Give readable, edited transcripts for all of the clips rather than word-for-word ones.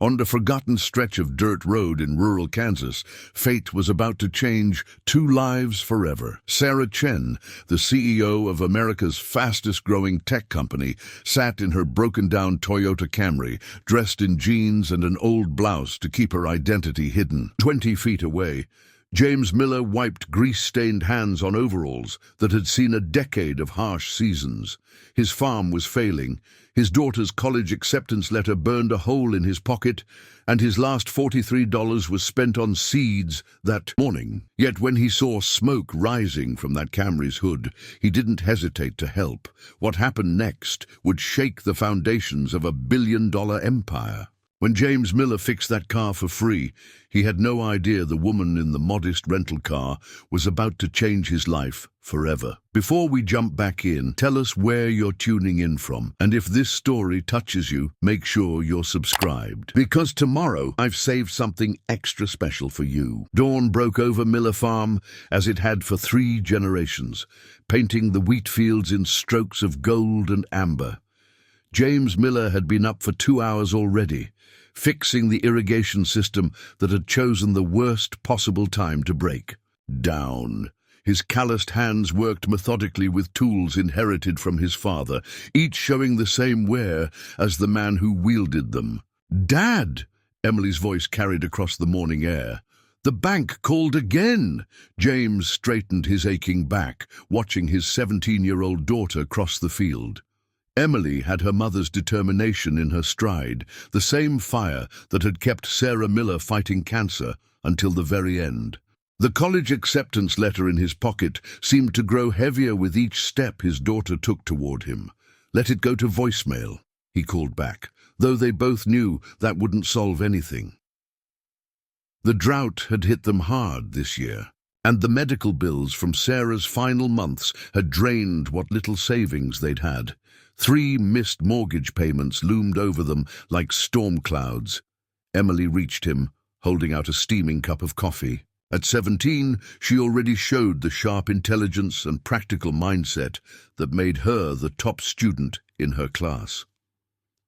On the forgotten stretch of dirt road in rural Kansas, fate was about to change two lives forever. Sarah Chen, the CEO of America's fastest-growing tech company, sat in her broken-down Toyota Camry, dressed in jeans and an old blouse to keep her identity hidden. 20 feet away, James Miller wiped grease-stained hands on overalls that had seen a decade of harsh seasons. His farm was failing, his daughter's college acceptance letter burned a hole in his pocket, and his last $43 was spent on seeds that morning. Yet when he saw smoke rising from that Camry's hood, he didn't hesitate to help. What happened next would shake the foundations of a billion-dollar empire. When James Miller fixed that car for free, he had no idea the woman in the modest rental car was about to change his life forever. Before we jump back in, tell us where you're tuning in from, and if this story touches you, make sure you're subscribed. Because tomorrow, I've saved something extra special for you. Dawn broke over Miller Farm as it had for 3 generations, painting the wheat fields in strokes of gold and amber. James Miller had been up for 2 hours already, fixing the irrigation system that had chosen the worst possible time to break down. His calloused hands worked methodically with tools inherited from his father, each showing the same wear as the man who wielded them. "Dad!" Emily's voice carried across the morning air. "The bank called again!" James straightened his aching back, watching his 17-year-old daughter cross the field. Emily had her mother's determination in her stride, the same fire that had kept Sarah Miller fighting cancer until the very end. The college acceptance letter in his pocket seemed to grow heavier with each step his daughter took toward him. "Let it go to voicemail," he called back, though they both knew that wouldn't solve anything. The drought had hit them hard this year, and the medical bills from Sarah's final months had drained what little savings they'd had. 3 missed mortgage payments loomed over them like storm clouds. Emily reached him, holding out a steaming cup of coffee. At 17, she already showed the sharp intelligence and practical mindset that made her the top student in her class.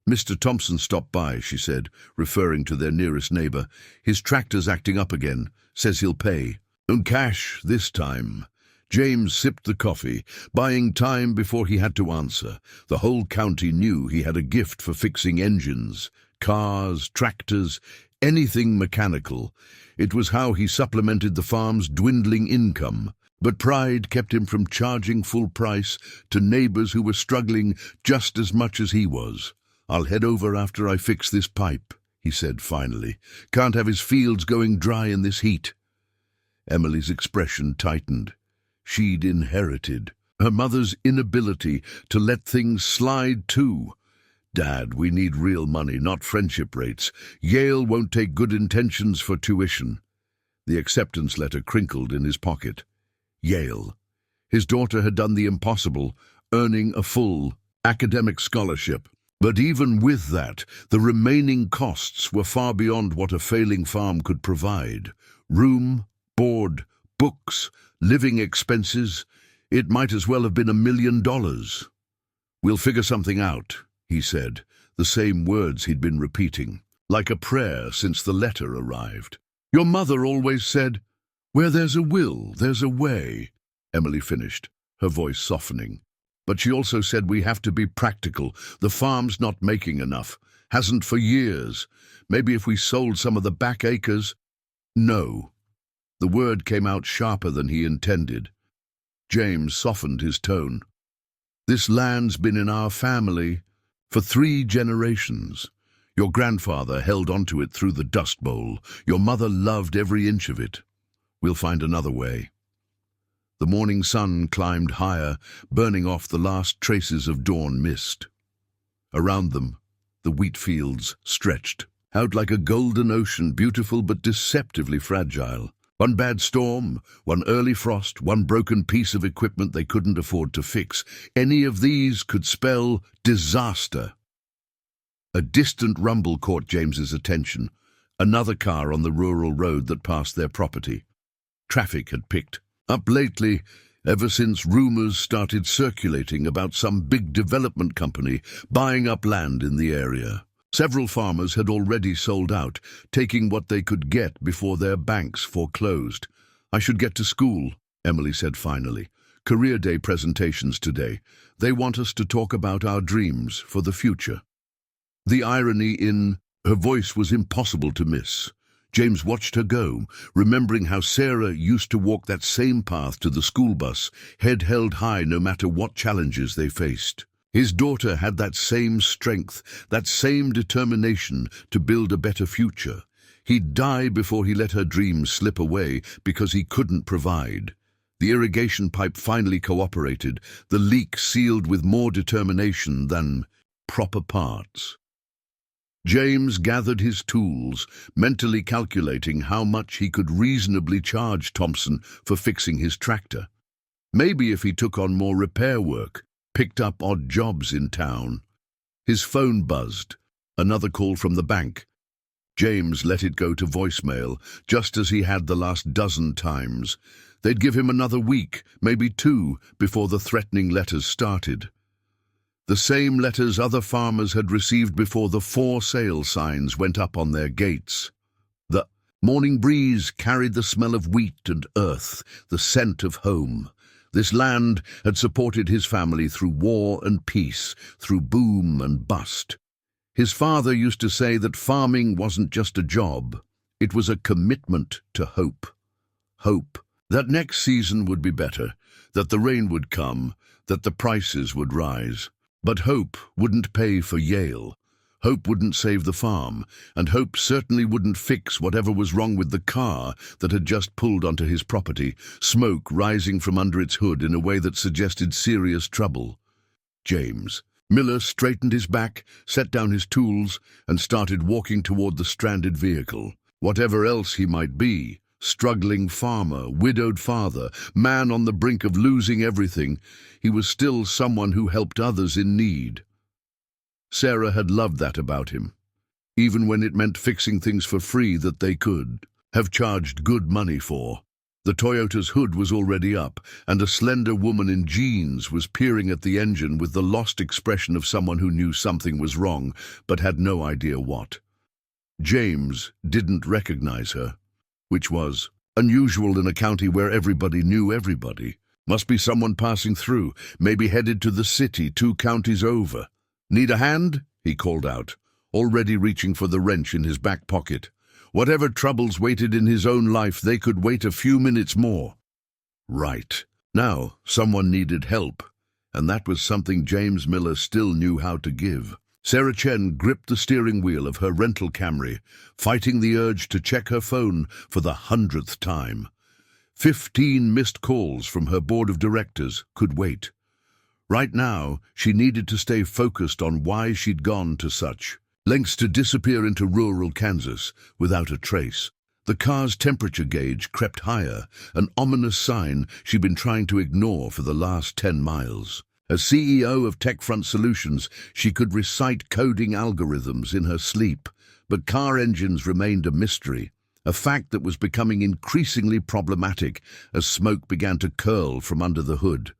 "Mr. Thompson stopped by," she said, referring to their nearest neighbor. "His tractor's acting up again. Says he'll pay. And cash this time." James sipped the coffee, buying time before he had to answer. The whole county knew he had a gift for fixing engines, cars, tractors, anything mechanical. It was how he supplemented the farm's dwindling income. But pride kept him from charging full price to neighbors who were struggling just as much as he was. "I'll head over after I fix this pipe," he said finally. "Can't have his fields going dry in this heat." Emily's expression tightened. She'd inherited her mother's inability to let things slide too. "Dad, we need real money, not friendship rates. Yale won't take good intentions for tuition." The acceptance letter crinkled in his pocket. Yale. His daughter had done the impossible, earning a full academic scholarship. But even with that, the remaining costs were far beyond what a failing farm could provide. Room, board, books, living expenses. It might as well have been $1 million. "We'll figure something out," he said, the same words he'd been repeating, like a prayer since the letter arrived. "Your mother always said, 'Where there's a will, there's a way,'" Emily finished, her voice softening. "But she also said we have to be practical. The farm's not making enough. Hasn't for years. Maybe if we sold some of the back acres." "No." The word came out sharper than he intended. James softened his tone. "This land's been in our family for 3 generations. Your grandfather held onto it through the Dust Bowl. Your mother loved every inch of it. We'll find another way." The morning sun climbed higher, burning off the last traces of dawn mist. Around them, the wheat fields stretched out like a golden ocean, beautiful but deceptively fragile. One bad storm, one early frost, one broken piece of equipment they couldn't afford to fix. Any of these could spell disaster. A distant rumble caught James's attention. Another car on the rural road that passed their property. Traffic had picked up lately, ever since rumors started circulating about some big development company buying up land in the area. Several farmers had already sold out, taking what they could get before their banks foreclosed. "I should get to school," Emily said finally. "Career Day presentations today. They want us to talk about our dreams for the future." The irony in her voice was impossible to miss. James watched her go, remembering how Sarah used to walk that same path to the school bus, head held high no matter what challenges they faced. His daughter had that same strength, that same determination to build a better future. He'd die before he let her dreams slip away because he couldn't provide. The irrigation pipe finally cooperated, the leak sealed with more determination than proper parts. James gathered his tools, mentally calculating how much he could reasonably charge Thompson for fixing his tractor. Maybe if he took on more repair work, picked up odd jobs in town. His phone buzzed. Another call from the bank. James let it go to voicemail, just as he had the last dozen times. They'd give him another week, maybe 2, before the threatening letters started. The same letters other farmers had received before the for sale signs went up on their gates. The morning breeze carried the smell of wheat and earth, the scent of home. This land had supported his family through war and peace, through boom and bust. His father used to say that farming wasn't just a job, it was a commitment to hope. Hope that next season would be better, that the rain would come, that the prices would rise. But hope wouldn't pay for Yale. Hope wouldn't save the farm, and hope certainly wouldn't fix whatever was wrong with the car that had just pulled onto his property, smoke rising from under its hood in a way that suggested serious trouble. James Miller straightened his back, set down his tools, and started walking toward the stranded vehicle. Whatever else he might be, struggling farmer, widowed father, man on the brink of losing everything, he was still someone who helped others in need. Sarah had loved that about him, even when it meant fixing things for free that they could have charged good money for. The Toyota's hood was already up, and a slender woman in jeans was peering at the engine with the lost expression of someone who knew something was wrong, but had no idea what. James didn't recognize her, which was unusual in a county where everybody knew everybody. Must be someone passing through, maybe headed to the city 2 counties over. "Need a hand?" he called out, already reaching for the wrench in his back pocket. Whatever troubles waited in his own life, they could wait a few minutes more. Right. Now, someone needed help, and that was something James Miller still knew how to give. Sarah Chen gripped the steering wheel of her rental Camry, fighting the urge to check her phone for the 100th time. 15 missed calls from her board of directors could wait. Right now, she needed to stay focused on why she'd gone to such lengths to disappear into rural Kansas without a trace. The car's temperature gauge crept higher, an ominous sign she'd been trying to ignore for the last 10 miles. As CEO of TechFront Solutions, she could recite coding algorithms in her sleep, but car engines remained a mystery, a fact that was becoming increasingly problematic as smoke began to curl from under the hood.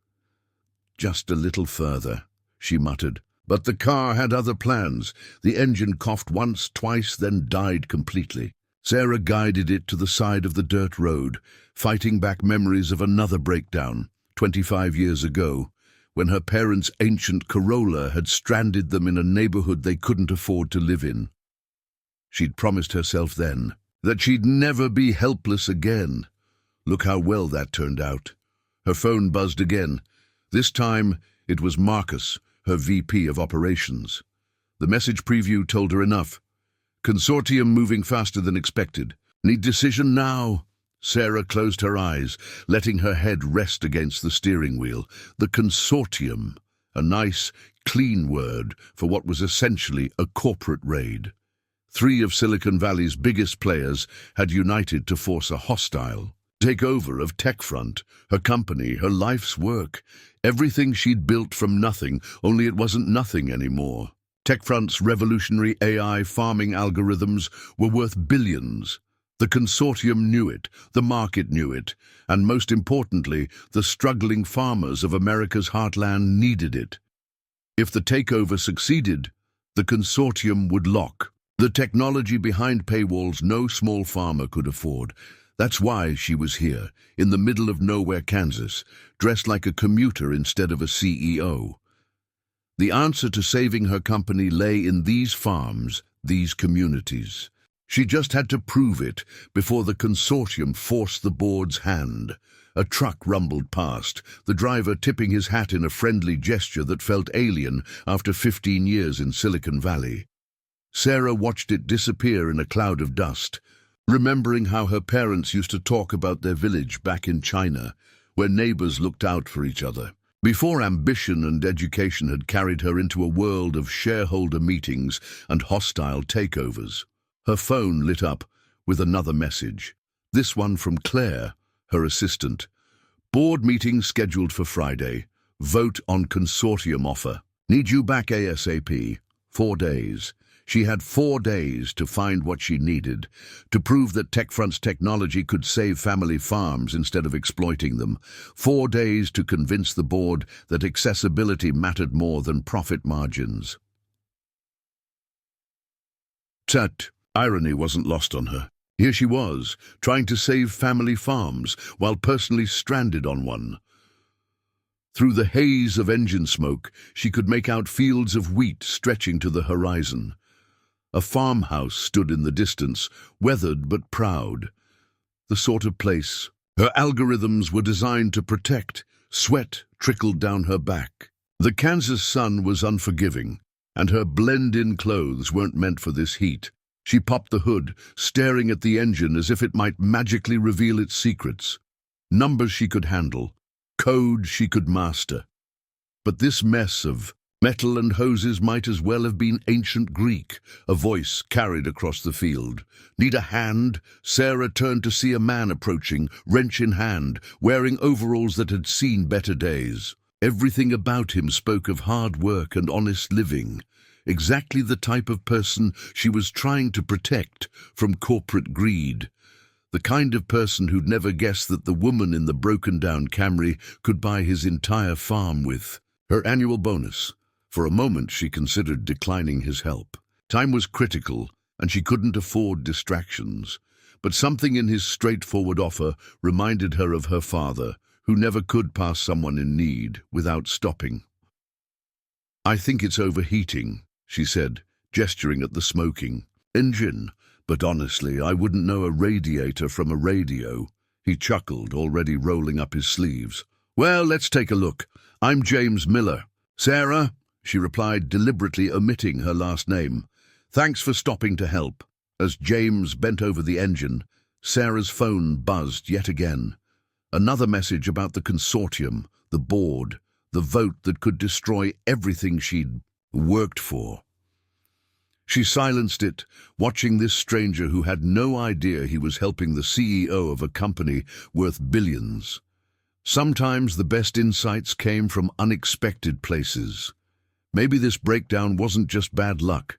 "Just a little further," she muttered. But the car had other plans. The engine coughed once, twice, then died completely. Sarah guided it to the side of the dirt road, fighting back memories of another breakdown, 25 years ago, when her parents' ancient Corolla had stranded them in a neighborhood they couldn't afford to live in. She'd promised herself then that she'd never be helpless again. Look how well that turned out. Her phone buzzed again. This time, it was Marcus, her VP of Operations. The message preview told her enough. "Consortium moving faster than expected. Need decision now." Sarah closed her eyes, letting her head rest against the steering wheel. The consortium, a nice, clean word for what was essentially a corporate raid. 3 of Silicon Valley's biggest players had united to force a hostile takeover of TechFront, her company, her life's work. Everything she'd built from nothing, only it wasn't nothing anymore. TechFront's revolutionary AI farming algorithms were worth billions. The consortium knew it, the market knew it, and most importantly, the struggling farmers of America's heartland needed it. If the takeover succeeded, The consortium would lock. The technology behind paywalls no small farmer could afford. That's why she was here, in the middle of nowhere, Kansas, dressed like a commuter instead of a CEO. The answer to saving her company lay in these farms, these communities. She just had to prove it before the consortium forced the board's hand. A truck rumbled past, the driver tipping his hat in a friendly gesture that felt alien after 15 years in Silicon Valley. Sarah watched it disappear in a cloud of dust, remembering how her parents used to talk about their village back in China, where neighbors looked out for each other. Before ambition and education had carried her into a world of shareholder meetings and hostile takeovers. Her phone lit up with another message, this one from Claire, her assistant. Board meeting scheduled for Friday. Vote on consortium offer. Need you back ASAP. 4 days. She had 4 days to find what she needed, to prove that TechFront's technology could save family farms instead of exploiting them. 4 days to convince the board that accessibility mattered more than profit margins. Tut, irony wasn't lost on her. Here she was, trying to save family farms while personally stranded on one. Through the haze of engine smoke, she could make out fields of wheat stretching to the horizon. A farmhouse stood in the distance, weathered but proud. The sort of place her algorithms were designed to protect. Sweat trickled down her back. The Kansas sun was unforgiving, and her blend-in clothes weren't meant for this heat. She popped the hood, staring at the engine as if it might magically reveal its secrets. Numbers she could handle, code she could master. But this mess of metal and hoses might as well have been ancient Greek. A voice carried across the field. Need a hand? Sarah turned to see a man approaching, wrench in hand, wearing overalls that had seen better days. Everything about him spoke of hard work and honest living. Exactly the type of person she was trying to protect from corporate greed. The kind of person who'd never guessed that the woman in the broken-down Camry could buy his entire farm with her annual bonus. For a moment she considered declining his help. Time was critical, and she couldn't afford distractions. But something in his straightforward offer reminded her of her father, who never could pass someone in need without stopping. "I think it's overheating," she said, gesturing at the smoking engine. "But honestly, I wouldn't know a radiator from a radio." He chuckled, already rolling up his sleeves. "Well, let's take a look. I'm James Miller." "Sarah," she replied, deliberately omitting her last name. "Thanks for stopping to help." As James bent over the engine, Sarah's phone buzzed yet again. Another message about the consortium, the board, the vote that could destroy everything she'd worked for. She silenced it, watching this stranger who had no idea he was helping the CEO of a company worth billions. Sometimes the best insights came from unexpected places. Maybe this breakdown wasn't just bad luck.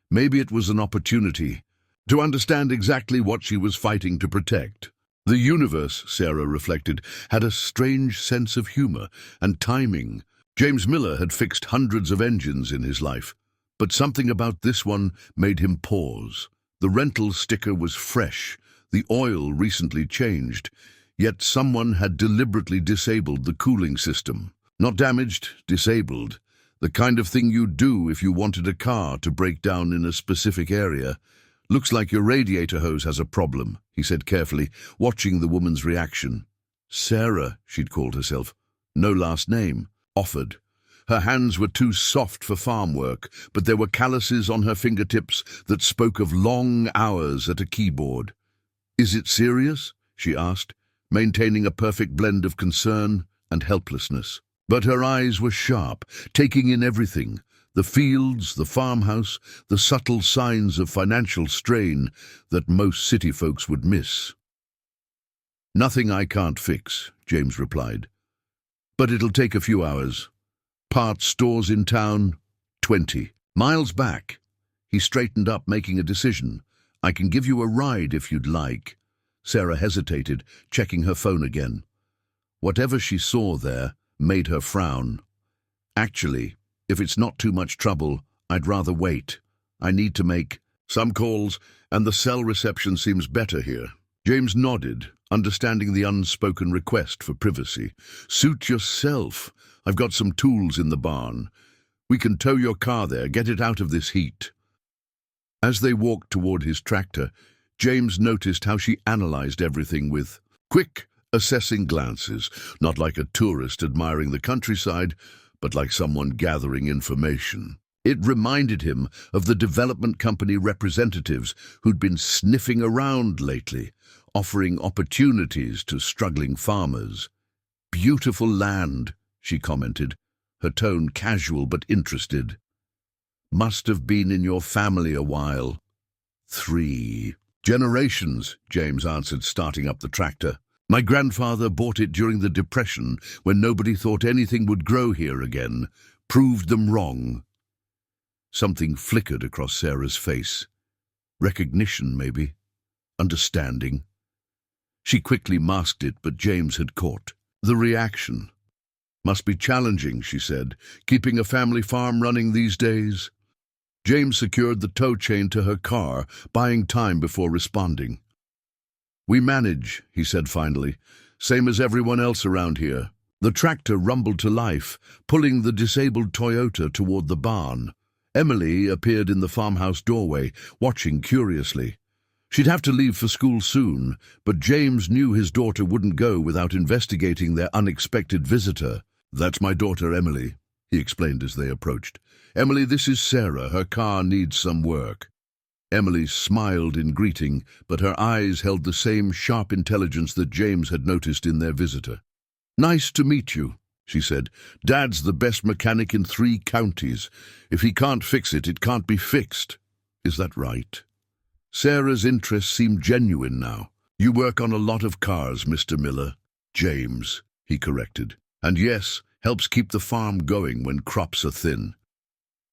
Maybe it was an opportunity to understand exactly what she was fighting to protect. The universe, Sarah reflected, had a strange sense of humor and timing. James Miller had fixed hundreds of engines in his life, but something about this one made him pause. The rental sticker was fresh, the oil recently changed, yet someone had deliberately disabled the cooling system. Not damaged, disabled. The kind of thing you'd do if you wanted a car to break down in a specific area. "Looks like your radiator hose has a problem," he said carefully, watching the woman's reaction. Sarah, she'd called herself. No last name. Offered. Her hands were too soft for farm work, but there were calluses on her fingertips that spoke of long hours at a keyboard. "Is it serious?" she asked, maintaining a perfect blend of concern and helplessness. But her eyes were sharp, taking in everything. The fields, the farmhouse, the subtle signs of financial strain that most city folks would miss. "Nothing I can't fix," James replied. "But it'll take a few hours. Parts stores in town, 20 miles back." He straightened up, making a decision. "I can give you a ride if you'd like." Sarah hesitated, checking her phone again. Whatever she saw there made her frown. "Actually, if it's not too much trouble, I'd rather wait. I need to make some calls, and the cell reception seems better here. James nodded, understanding the unspoken request for privacy. Suit yourself. I've got some tools in the barn. We can tow your car there, get it out of this heat. As they walked toward his tractor, James noticed how she analyzed everything with quick, assessing glances, not like a tourist admiring the countryside, but like someone gathering information. It reminded him of the development company representatives who'd been sniffing around lately, offering opportunities to struggling farmers. Beautiful land, she commented, her tone casual but interested. Must have been in your family a while. 3 generations, James answered, starting up the tractor. My grandfather bought it during the Depression when nobody thought anything would grow here again. Proved them wrong. Something flickered across Sarah's face. Recognition, maybe. Understanding. She quickly masked it, but James had caught the reaction. Must be challenging, she said, keeping a family farm running these days. James secured the tow chain to her car, buying time before responding. We manage, he said finally, same as everyone else around here. The tractor rumbled to life, pulling the disabled Toyota toward the barn. Emily appeared in the farmhouse doorway, watching curiously. She'd have to leave for school soon, but James knew his daughter wouldn't go without investigating their unexpected visitor. That's my daughter, Emily, he explained as they approached. Emily, this is Sarah. Her car needs some work. Emily smiled in greeting, but her eyes held the same sharp intelligence that James had noticed in their visitor. Nice to meet you, she said. Dad's the best mechanic in 3 counties. If he can't fix it, it can't be fixed. Is that right? Sarah's interest seemed genuine now. You work on a lot of cars, Mr. Miller. James, he corrected. And yes, helps keep the farm going when crops are thin.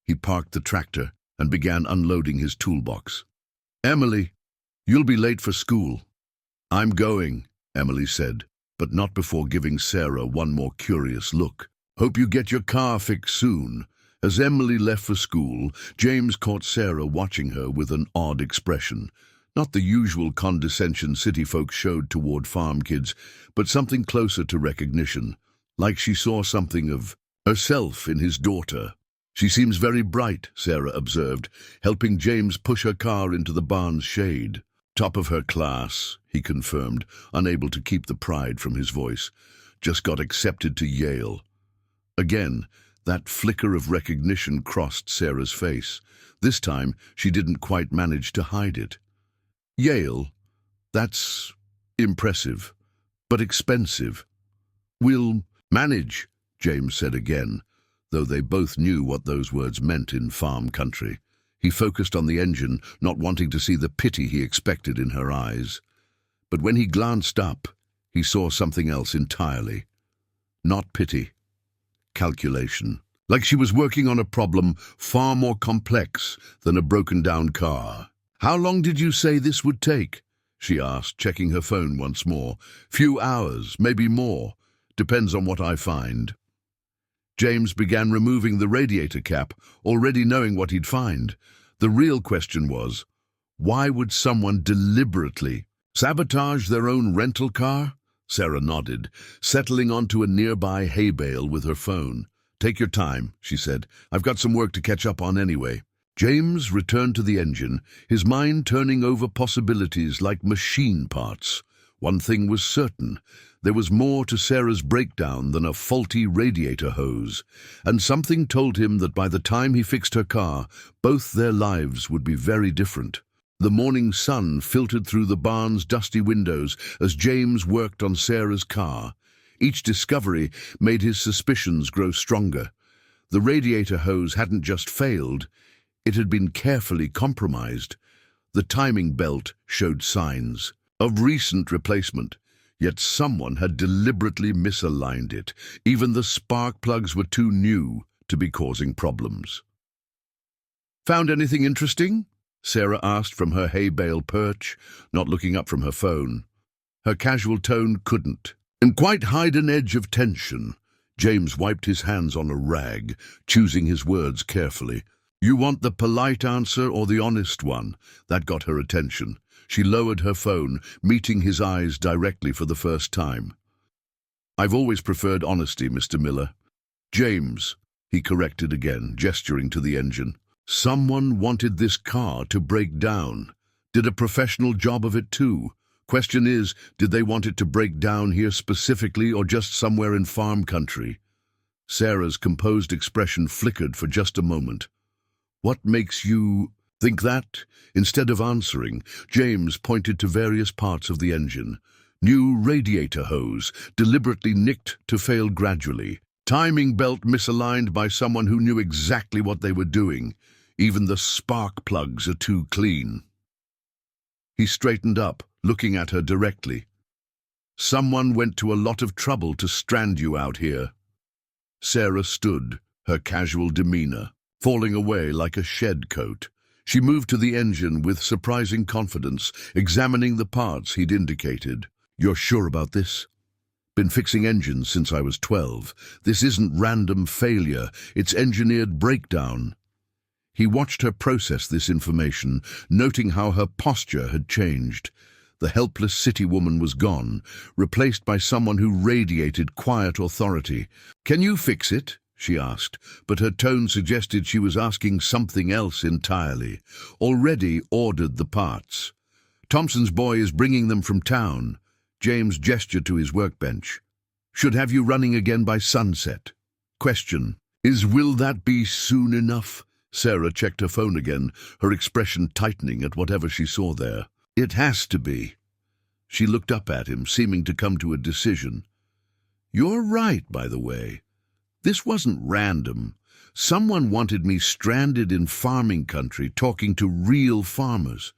He parked the tractor and began unloading his toolbox. Emily, you'll be late for school. I'm going, Emily said, but not before giving Sarah one more curious look. Hope you get your car fixed soon. As Emily left for school, James caught Sarah watching her with an odd expression. Not the usual condescension city folks showed toward farm kids, but something closer to recognition, like she saw something of herself in his daughter. She seems very bright, Sarah observed, helping James push her car into the barn's shade. Top of her class, he confirmed, unable to keep the pride from his voice. Just got accepted to Yale. Again, that flicker of recognition crossed Sarah's face. This time, she didn't quite manage to hide it. Yale? That's impressive, but expensive. We'll manage, James said again, though they both knew what those words meant in farm country. He focused on the engine, not wanting to see the pity he expected in her eyes. But when he glanced up, he saw something else entirely. Not pity. Calculation. Like she was working on a problem far more complex than a broken-down car. How long did you say this would take? She asked, checking her phone once more. Few hours, maybe more. Depends on what I find. James began removing the radiator cap, already knowing what he'd find. The real question was, why would someone deliberately sabotage their own rental car? Sarah nodded, settling onto a nearby hay bale with her phone. Take your time, she said. I've got some work to catch up on anyway. James returned to the engine, his mind turning over possibilities like machine parts. One thing was certain. There was more to Sarah's breakdown than a faulty radiator hose, and something told him that by the time he fixed her car, both their lives would be very different. The morning sun filtered through the barn's dusty windows as James worked on Sarah's car. Each discovery made his suspicions grow stronger. The radiator hose hadn't just failed, it had been carefully compromised. The timing belt showed signs of recent replacement. Yet someone had deliberately misaligned it. Even the spark plugs were too new to be causing problems. Found anything interesting? Sarah asked from her hay bale perch, not looking up from her phone. Her casual tone couldn't and quite hide an edge of tension. James wiped his hands on a rag, choosing his words carefully. You want the polite answer or the honest one? That got her attention. She lowered her phone, meeting his eyes directly for the first time. I've always preferred honesty, Mr. Miller. James, he corrected again, gesturing to the engine. Someone wanted this car to break down. Did a professional job of it too. Question is, did they want it to break down here specifically or just somewhere in farm country? Sarah's composed expression flickered for just a moment. What makes you think that? Instead of answering, James pointed to various parts of the engine. New radiator hose, deliberately nicked to fail gradually. Timing belt misaligned by someone who knew exactly what they were doing. Even the spark plugs are too clean. He straightened up, looking at her directly. Someone went to a lot of trouble to strand you out here. Sarah stood, her casual demeanor falling away like a shed coat. She moved to the engine with surprising confidence, examining the parts he'd indicated. You're sure about this? Been fixing engines since I was 12. This isn't random failure, it's engineered breakdown. He watched her process this information, noting how her posture had changed. The helpless city woman was gone, replaced by someone who radiated quiet authority. Can you fix it? She asked, but her tone suggested she was asking something else entirely. Already ordered the parts. Thompson's boy is bringing them from town. James gestured to his workbench. Should have you running again by sunset. Question. Will that be soon enough? Sarah checked her phone again, her expression tightening at whatever she saw there. It has to be. She looked up at him, seeming to come to a decision. You're right, by the way. This wasn't random. Someone wanted me stranded in farming country, talking to real farmers.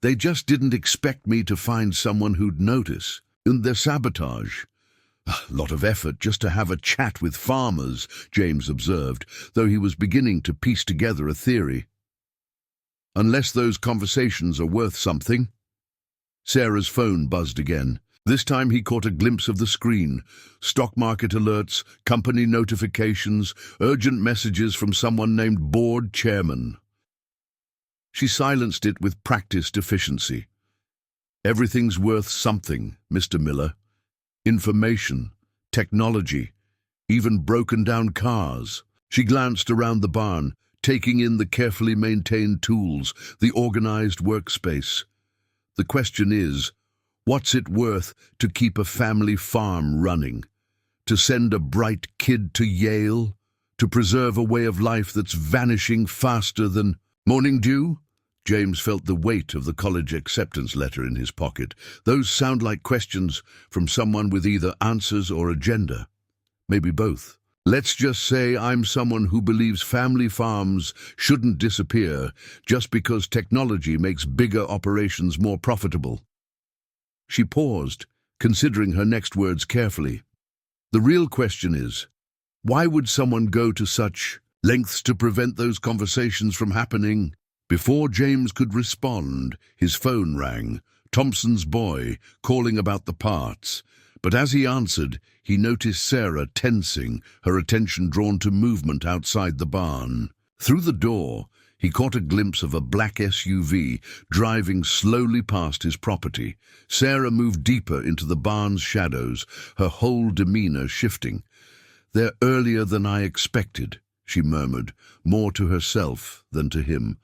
They just didn't expect me to find someone who'd notice. And their sabotage. A lot of effort just to have a chat with farmers, James observed, though he was beginning to piece together a theory. Unless those conversations are worth something. Sarah's phone buzzed again. This time he caught a glimpse of the screen. Stock market alerts, company notifications, urgent messages from someone named Board Chairman. She silenced it with practiced efficiency. Everything's worth something, Mr. Miller. Information, technology, even broken-down cars. She glanced around the barn, taking in the carefully maintained tools, the organized workspace. The question is, what's it worth to keep a family farm running? To send a bright kid to Yale? To preserve a way of life that's vanishing faster than morning dew? James felt the weight of the college acceptance letter in his pocket. Those sound like questions from someone with either answers or agenda. Maybe both. Let's just say I'm someone who believes family farms shouldn't disappear just because technology makes bigger operations more profitable. She paused, considering her next words carefully. The real question is, why would someone go to such lengths to prevent those conversations from happening? Before James could respond, his phone rang, Thompson's boy, calling about the parts. But as he answered, he noticed Sarah tensing, her attention drawn to movement outside the barn. Through the door, he caught a glimpse of a black SUV driving slowly past his property. Sarah moved deeper into the barn's shadows, her whole demeanor shifting. "They're earlier than I expected," she murmured, more to herself than to him.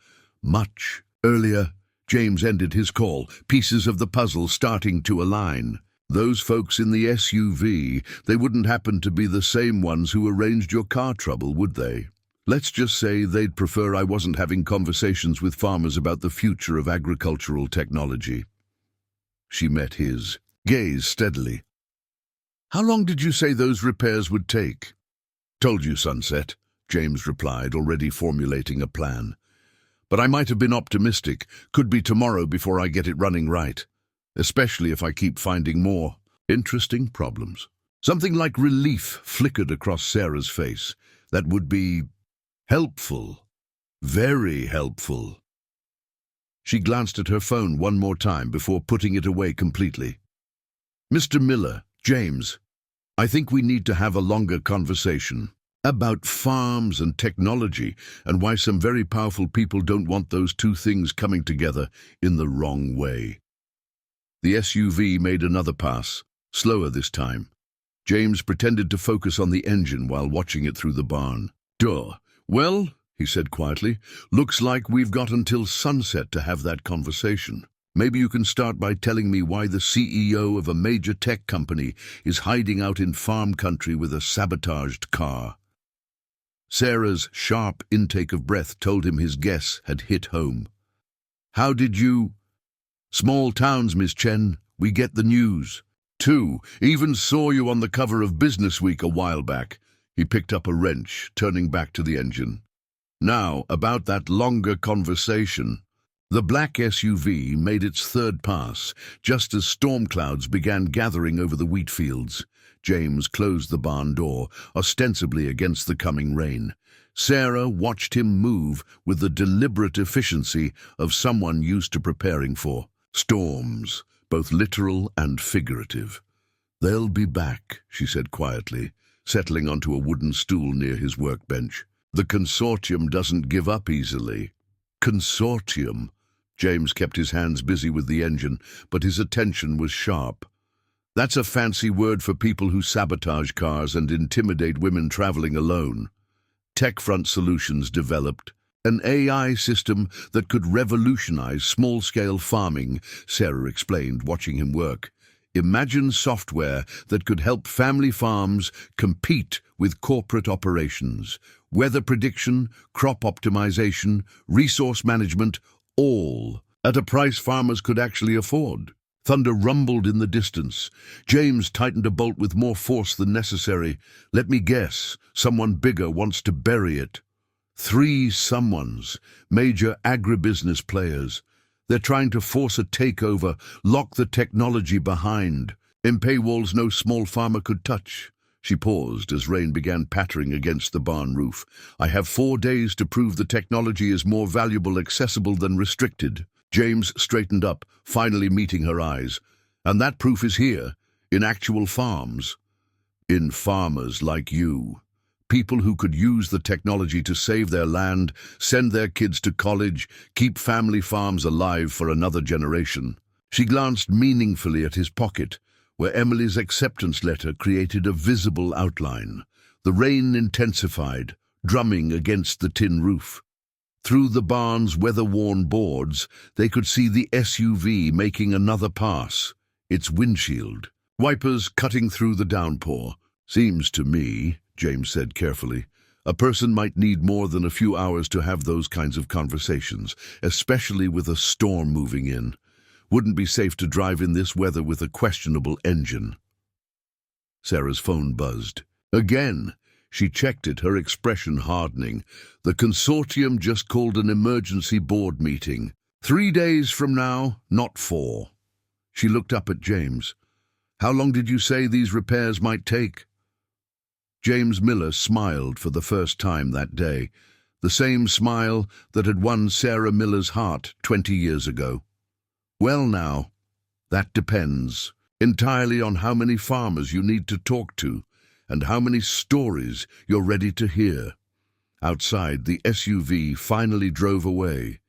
Much earlier. James ended his call, pieces of the puzzle starting to align. Those folks in the SUV, they wouldn't happen to be the same ones who arranged your car trouble, would they? Let's just say they'd prefer I wasn't having conversations with farmers about the future of agricultural technology. She met his gaze steadily. How long did you say those repairs would take? Told you sunset, James replied, already formulating a plan. But I might have been optimistic. Could be tomorrow before I get it running right. Especially if I keep finding more interesting problems. Something like relief flickered across Sarah's face. That would be helpful. Very helpful. She glanced at her phone one more time before putting it away completely. Mr. Miller, James, I think we need to have a longer conversation. about farms and technology and why some very powerful people don't want those two things coming together in the wrong way. The SUV made another pass, slower this time. James pretended to focus on the engine while watching it through the barn. "Duh. Well," he said quietly, "looks like we've got until sunset to have that conversation. Maybe you can start by telling me why the CEO of a major tech company is hiding out in farm country with a sabotaged car." Sarah's sharp intake of breath told him his guess had hit home. "How did you—" "Small towns, Miss Chen. We get the news. 2. Even saw you on the cover of Business Week a while back." He picked up a wrench, turning back to the engine. "Now, about that longer conversation." The black SUV made its third pass, just as storm clouds began gathering over the wheat fields. James closed the barn door, ostensibly against the coming rain. Sarah watched him move with the deliberate efficiency of someone used to preparing for storms, both literal and figurative. "They'll be back," she said quietly, settling onto a wooden stool near his workbench. "The consortium doesn't give up easily." Consortium? James kept his hands busy with the engine, but his attention was sharp. "That's a fancy word for people who sabotage cars and intimidate women traveling alone. TechFront Solutions developed an AI system that could revolutionize small-scale farming," Sarah explained, watching him work. "Imagine software that could help family farms compete with corporate operations. Weather prediction, crop optimization, resource management, all at a price farmers could actually afford." Thunder rumbled in the distance. James tightened a bolt with more force than necessary. "Let me guess, someone bigger wants to bury it." 3 someones, major agribusiness players. They're trying to force a takeover, lock the technology behind, in paywalls no small farmer could touch. She paused as rain began pattering against the barn roof. "I have 4 days to prove the technology is more valuable, accessible than restricted." James straightened up, finally meeting her eyes. "And that proof is here, in actual farms. In farmers like you. People who could use the technology to save their land, send their kids to college, keep family farms alive for another generation." She glanced meaningfully at his pocket, where Emily's acceptance letter created a visible outline. The rain intensified, drumming against the tin roof. Through the barn's weather-worn boards, they could see the SUV making another pass, its windshield, wipers cutting through the downpour. "Seems to me," James said carefully, "a person might need more than a few hours to have those kinds of conversations, especially with a storm moving in. Wouldn't be safe to drive in this weather with a questionable engine." Sarah's phone buzzed. Again. She checked it, her expression hardening. "The consortium just called an emergency board meeting. 3 days from now, not 4. She looked up at James. "How long did you say these repairs might take?" James Miller smiled for the first time that day, the same smile that had won Sarah Miller's heart 20 years ago. "Well now, that depends entirely on how many farmers you need to talk to and how many stories you're ready to hear." Outside, the SUV finally drove away,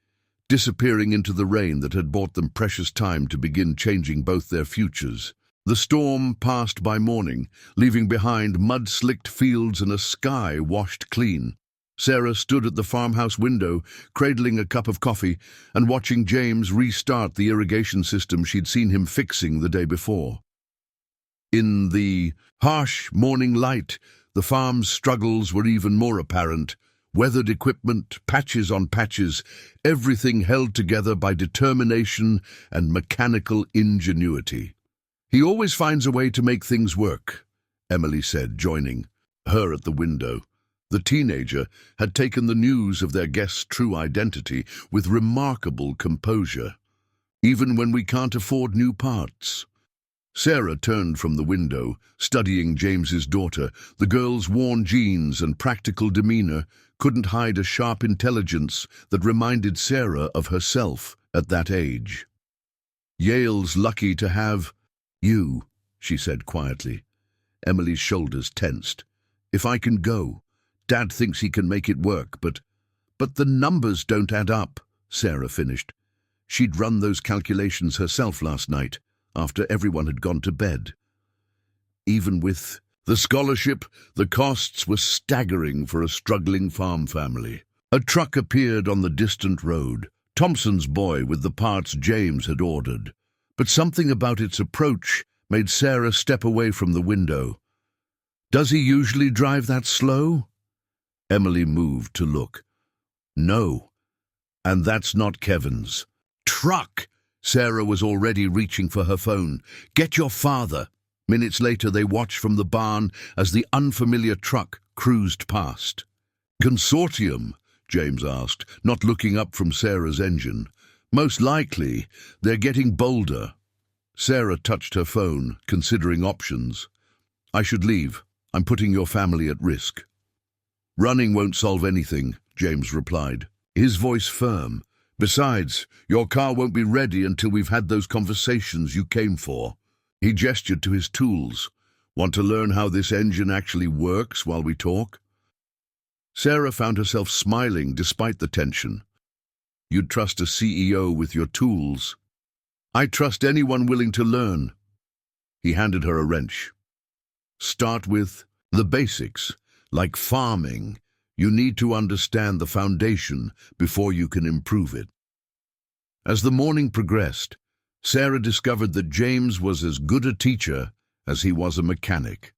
disappearing into the rain that had bought them precious time to begin changing both their futures. The storm passed by morning, leaving behind mud-slicked fields and a sky washed clean. Sarah stood at the farmhouse window, cradling a cup of coffee and watching James restart the irrigation system she'd seen him fixing the day before. In the harsh morning light, the farm's struggles were even more apparent. Weathered equipment, patches on patches, everything held together by determination and mechanical ingenuity. "He always finds a way to make things work," Emily said, joining her at the window. The teenager had taken the news of their guest's true identity with remarkable composure. "Even when we can't afford new parts." Sarah turned from the window, studying James's daughter. The girl's worn jeans and practical demeanor couldn't hide a sharp intelligence that reminded Sarah of herself at that age. "Yale's lucky to have you," she said quietly. Emily's shoulders tensed. "If I can go, Dad thinks he can make it work, but the numbers don't add up, Sarah finished. She'd run those calculations herself last night, after everyone had gone to bed. Even with the scholarship, the costs were staggering for a struggling farm family. A truck appeared on the distant road, Thompson's boy with the parts James had ordered. But something about its approach made Sarah step away from the window. "Does he usually drive that slow?" Emily moved to look. "No, and that's not Kevin's." "Truck!" Sarah was already reaching for her phone. "Get your father." Minutes later they watched from the barn as the unfamiliar truck cruised past. "Consortium?" James asked, not looking up from Sarah's engine. "Most likely. They're getting bolder." Sarah touched her phone, considering options. "I should leave. I'm putting your family at risk." "Running won't solve anything," James replied, his voice firm. "Besides, your car won't be ready until we've had those conversations you came for." He gestured to his tools. "Want to learn how this engine actually works while we talk?" Sarah found herself smiling despite the tension. "You'd trust a CEO with your tools?" "I trust anyone willing to learn." He handed her a wrench. "Start with the basics, like farming. You need to understand the foundation before you can improve it." As the morning progressed, Sarah discovered that James was as good a teacher as he was a mechanic.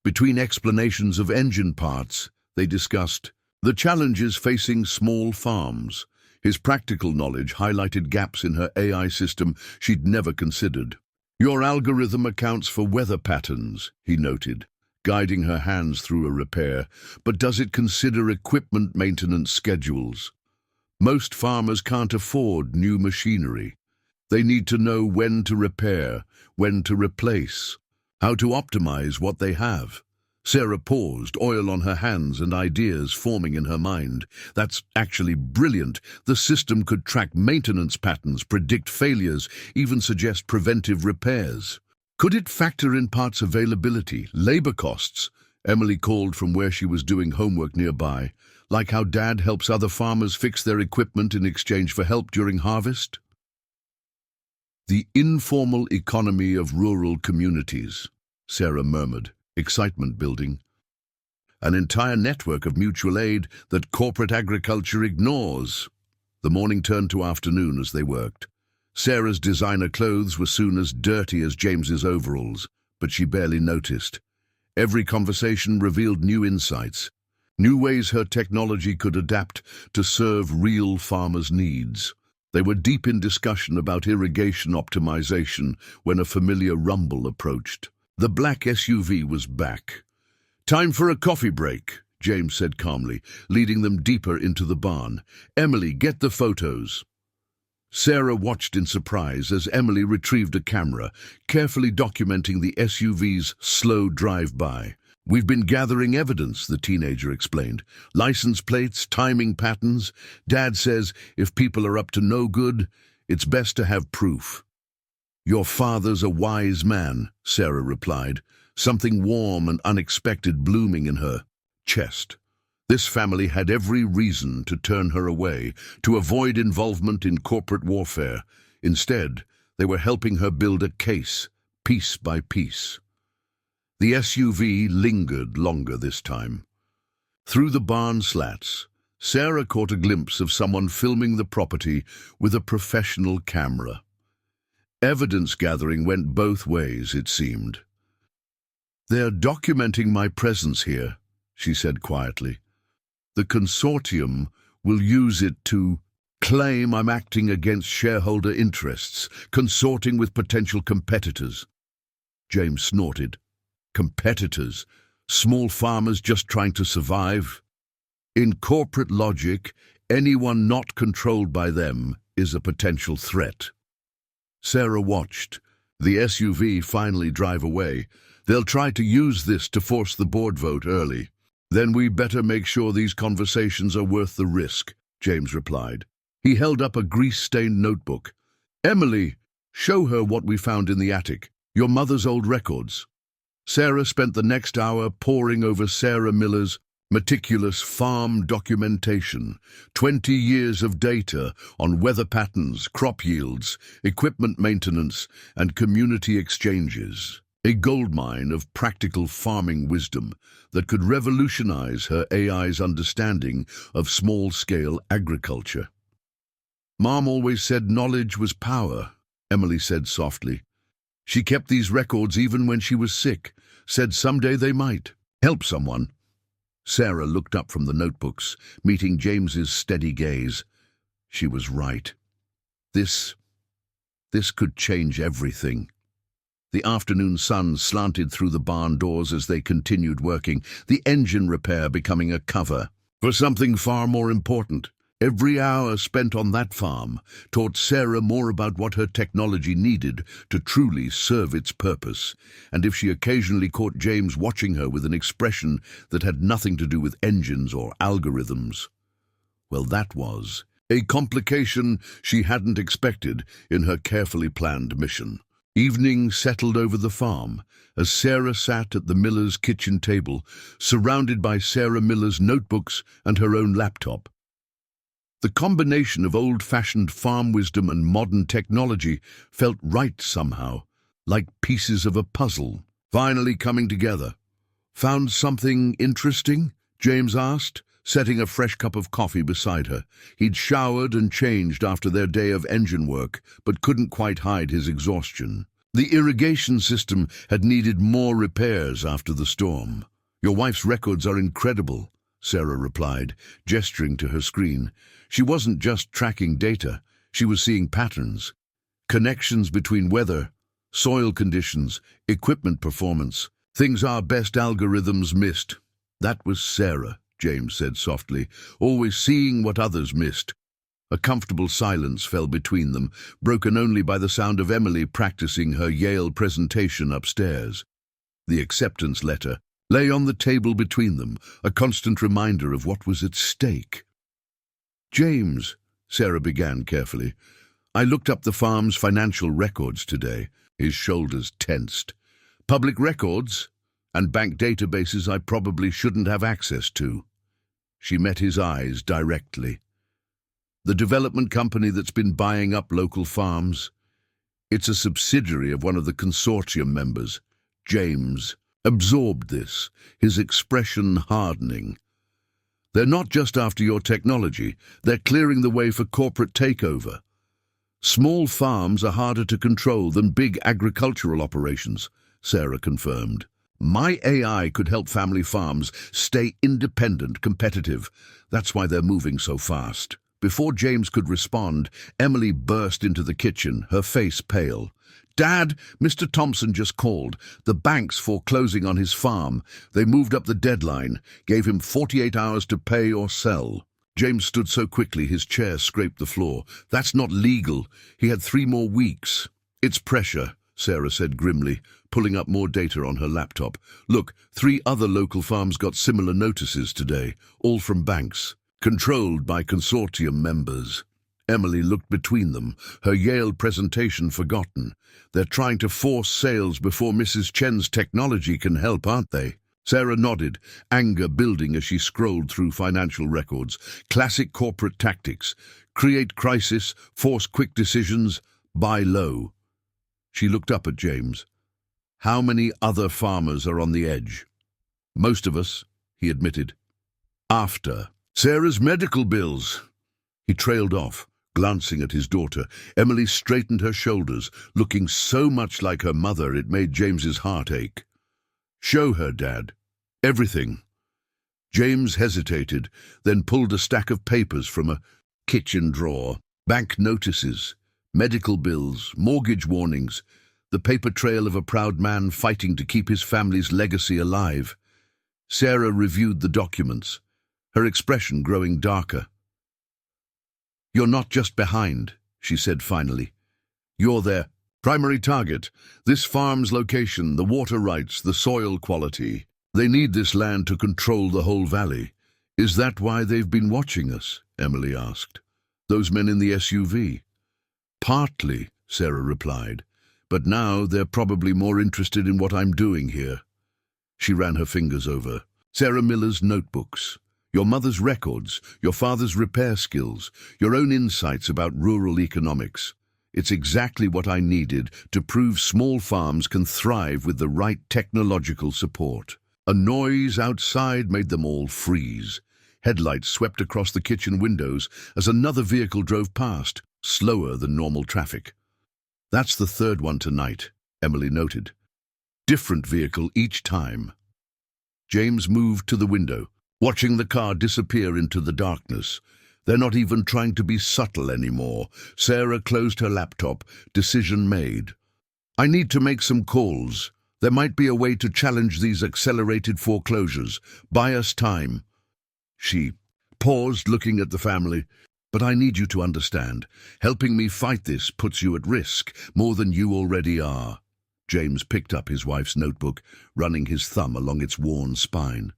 Between explanations of engine parts, they discussed the challenges facing small farms. His practical knowledge highlighted gaps in her AI system she'd never considered. "Your algorithm accounts for weather patterns," he noted, guiding her hands through a repair, "but does it consider equipment maintenance schedules? Most farmers can't afford new machinery. They need to know when to repair, when to replace, how to optimize what they have." Sarah paused, oil on her hands and ideas forming in her mind. "That's actually brilliant. The system could track maintenance patterns, predict failures, even suggest preventive repairs. Could it factor in parts availability, labor costs?" Emily called from where she was doing homework nearby. "Like how Dad helps other farmers fix their equipment in exchange for help during harvest?" "The informal economy of rural communities," Sarah murmured, excitement building. "An entire network of mutual aid that corporate agriculture ignores." The morning turned to afternoon as they worked. Sarah's designer clothes were soon as dirty as James's overalls, but she barely noticed. Every conversation revealed new insights, new ways her technology could adapt to serve real farmers' needs. They were deep in discussion about irrigation optimization when a familiar rumble approached. The black SUV was back. "Time for a coffee break," James said calmly, leading them deeper into the barn. "Emily, get the photos." Sarah watched in surprise as Emily retrieved a camera, carefully documenting the SUV's slow drive-by. "We've been gathering evidence," the teenager explained. "License plates, timing patterns. Dad says if people are up to no good, it's best to have proof." "Your father's a wise man," Sarah replied, something warm and unexpected blooming in her chest. This family had every reason to turn her away, to avoid involvement in corporate warfare. Instead, they were helping her build a case, piece by piece. The SUV lingered longer this time. Through the barn slats, Sarah caught a glimpse of someone filming the property with a professional camera. Evidence gathering went both ways, it seemed. "They're documenting my presence here," she said quietly. "The consortium will use it to claim I'm acting against shareholder interests, consorting with potential competitors." James snorted. "Competitors? Small farmers just trying to survive?" "In corporate logic, anyone not controlled by them is a potential threat." Sarah watched the SUV finally drive away. "They'll try to use this to force the board vote early." "Then we better make sure these conversations are worth the risk," James replied. He held up a grease-stained notebook. "Emily, show her what we found in the attic, your mother's old records." Sarah spent the next hour poring over Sarah Miller's Meticulous farm documentation, 20 years of data on weather patterns, crop yields, equipment maintenance, and community exchanges. A goldmine of practical farming wisdom that could revolutionize her AI's understanding of small-scale agriculture. "Mom always said knowledge was power," Emily said softly. "She kept these records even when she was sick, said someday they might help someone." Sarah looked up from the notebooks, meeting James's steady gaze. She was right. This could change everything. The afternoon sun slanted through the barn doors as they continued working, the engine repair becoming a cover for something far more important. Every hour spent on that farm taught Sarah more about what her technology needed to truly serve its purpose, and if she occasionally caught James watching her with an expression that had nothing to do with engines or algorithms, well, that was a complication she hadn't expected in her carefully planned mission. Evening settled over the farm as Sarah sat at the miller's kitchen table, surrounded by Sarah Miller's notebooks and her own laptop. The combination of old-fashioned farm wisdom and modern technology felt right somehow, like pieces of a puzzle, finally coming together. "Found something interesting?" James asked, setting a fresh cup of coffee beside her. He'd showered and changed after their day of engine work, but couldn't quite hide his exhaustion. The irrigation system had needed more repairs after the storm. "Your wife's records are incredible," Sarah replied, gesturing to her screen. She wasn't just tracking data, she was seeing patterns, connections between weather, soil conditions, equipment performance, things our best algorithms missed. "That was Sarah," James said softly, "always seeing what others missed." A comfortable silence fell between them, broken only by the sound of Emily practicing her Yale presentation upstairs. The acceptance letter lay on the table between them, a constant reminder of what was at stake. "James," Sarah began carefully, "I looked up the farm's financial records today." His shoulders tensed. "Public records and bank databases I probably shouldn't have access to." She met his eyes directly. "The development company that's been buying up local farms, it's a subsidiary of one of the consortium members." James absorbed this, his expression hardening. "They're not just after your technology, they're clearing the way for corporate takeover. Small farms are harder to control than big agricultural operations," Sarah confirmed. "My AI could help family farms stay independent, competitive. That's why they're moving so fast." Before James could respond, Emily burst into the kitchen, her face pale. "Dad, Mr. Thompson just called. The bank's foreclosing on his farm. They moved up the deadline, gave him 48 hours to pay or sell." James stood so quickly his chair scraped the floor. "That's not legal. He had 3 more weeks." "It's pressure," Sarah said grimly, pulling up more data on her laptop. "Look, 3 other local farms got similar notices today, all from banks, controlled by consortium members." Emily looked between them, her Yale presentation forgotten. "They're trying to force sales before Mrs. Chen's technology can help, aren't they?" Sarah nodded, anger building as she scrolled through financial records. Classic corporate tactics. Create crisis, force quick decisions, buy low. She looked up at James. "How many other farmers are on the edge?" "Most of us," he admitted. "After Sarah's medical bills." He trailed off, glancing at his daughter. Emily straightened her shoulders, looking so much like her mother it made James's heart ache. "Show her, Dad. Everything." James hesitated, then pulled a stack of papers from a kitchen drawer. Bank notices, medical bills, mortgage warnings, the paper trail of a proud man fighting to keep his family's legacy alive. Sarah reviewed the documents, her expression growing darker. "You're not just behind," she said finally. "You're their primary target. This farm's location, the water rights, the soil quality. They need this land to control the whole valley." "Is that why they've been watching us?" Emily asked. "Those men in the SUV?" "Partly," Sarah replied. "But now they're probably more interested in what I'm doing here." She ran her fingers over Sarah Miller's notebooks, your mother's records, your father's repair skills, your own insights about rural economics. It's exactly what I needed to prove small farms can thrive with the right technological support. A noise outside made them all freeze. Headlights swept across the kitchen windows as another vehicle drove past, slower than normal traffic. That's the third one tonight, Emily noted. Different vehicle each time. James moved to the window, watching the car disappear into the darkness. They're not even trying to be subtle anymore. Sarah closed her laptop. Decision made. I need to make some calls. There might be a way to challenge these accelerated foreclosures. Buy us time. She paused, looking at the family. But I need you to understand. Helping me fight this puts you at risk, more than you already are. James picked up his wife's notebook, running his thumb along its worn spine.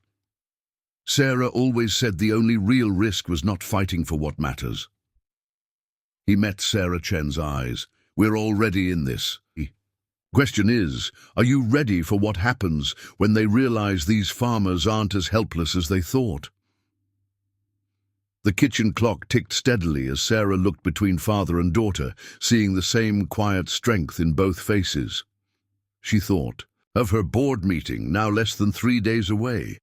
Sarah always said the only real risk was not fighting for what matters. He met Sarah Chen's eyes. We're already in this. Question is, are you ready for what happens when they realize these farmers aren't as helpless as they thought? The kitchen clock ticked steadily as Sarah looked between father and daughter, seeing the same quiet strength in both faces. She thought of her board meeting, now less than 3 days away,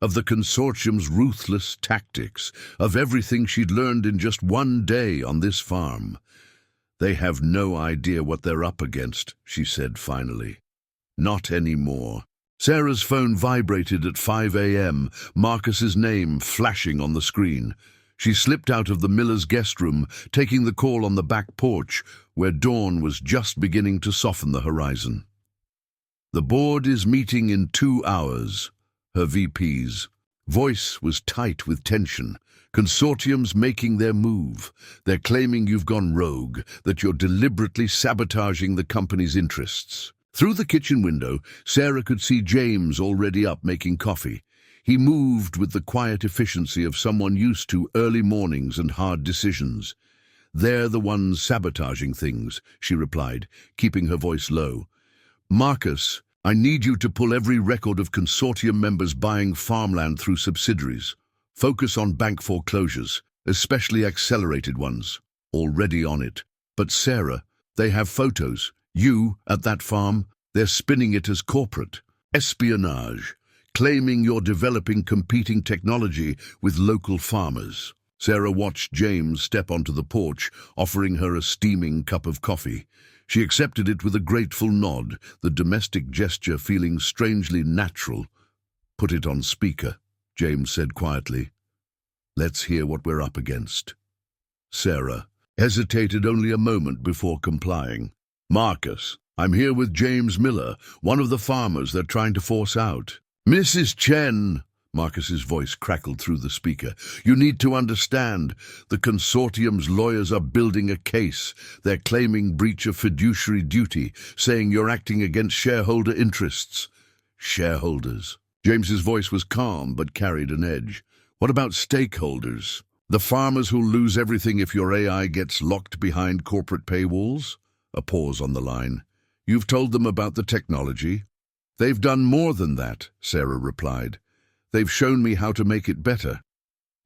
of the consortium's ruthless tactics, of everything she'd learned in just 1 day on this farm. They have no idea what they're up against, she said finally. Not anymore. Sarah's phone vibrated at 5 a.m., Marcus's name flashing on the screen. She slipped out of the Miller's guest room, taking the call on the back porch, where dawn was just beginning to soften the horizon. The board is meeting in 2 hours, her VP's voice was tight with tension. Consortium's making their move. They're claiming you've gone rogue, that you're deliberately sabotaging the company's interests. Through the kitchen window, Sarah could see James already up making coffee. He moved with the quiet efficiency of someone used to early mornings and hard decisions. They're the ones sabotaging things, she replied, keeping her voice low. Marcus, I need you to pull every record of consortium members buying farmland through subsidiaries. Focus on bank foreclosures, especially accelerated ones. Already on it. But Sarah, they have photos. You, at that farm, they're spinning it as corporate. Espionage. Claiming you're developing competing technology with local farmers. Sarah watched James step onto the porch, offering her a steaming cup of coffee. She accepted it with a grateful nod, the domestic gesture feeling strangely natural. Put it on speaker, James said quietly. Let's hear what we're up against. Sarah hesitated only a moment before complying. Marcus, I'm here with James Miller, one of the farmers they're trying to force out. Mrs. Chen, Marcus's voice crackled through the speaker. You need to understand, the consortium's lawyers are building a case. They're claiming breach of fiduciary duty, saying you're acting against shareholder interests. Shareholders. James's voice was calm but carried an edge. What about stakeholders? The farmers who'll lose everything if your AI gets locked behind corporate paywalls? A pause on the line. You've told them about the technology. They've done more than that, Sarah replied. They've shown me how to make it better.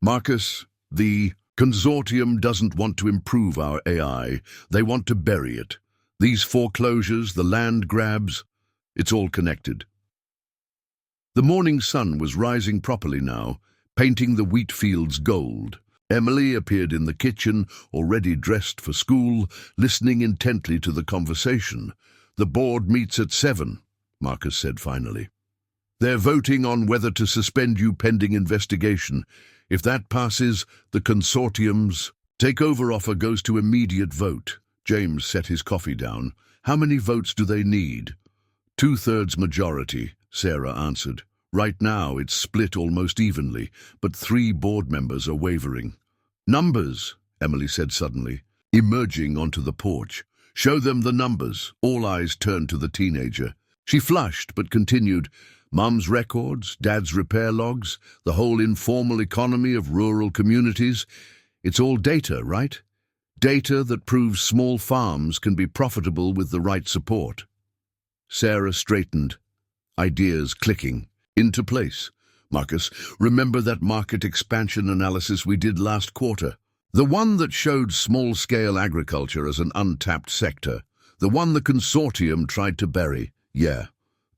Marcus, the consortium doesn't want to improve our AI. They want to bury it. These foreclosures, the land grabs, it's all connected. The morning sun was rising properly now, painting the wheat fields gold. Emily appeared in the kitchen, already dressed for school, listening intently to the conversation. The board meets at 7, Marcus said finally. They're voting on whether to suspend you pending investigation. If that passes, the consortium's takeover offer goes to immediate vote. James set his coffee down. How many votes do they need? 2/3 majority, Sarah answered. Right now it's split almost evenly, but 3 board members are wavering. Numbers, Emily said suddenly, emerging onto the porch. Show them the numbers. All eyes turned to the teenager. She flushed but continued. Mum's records, Dad's repair logs, the whole informal economy of rural communities. It's all data, right? Data that proves small farms can be profitable with the right support. Sarah straightened, ideas clicking into place. Marcus, remember that market expansion analysis we did last quarter? The one that showed small-scale agriculture as an untapped sector. The one the consortium tried to bury. Yeah.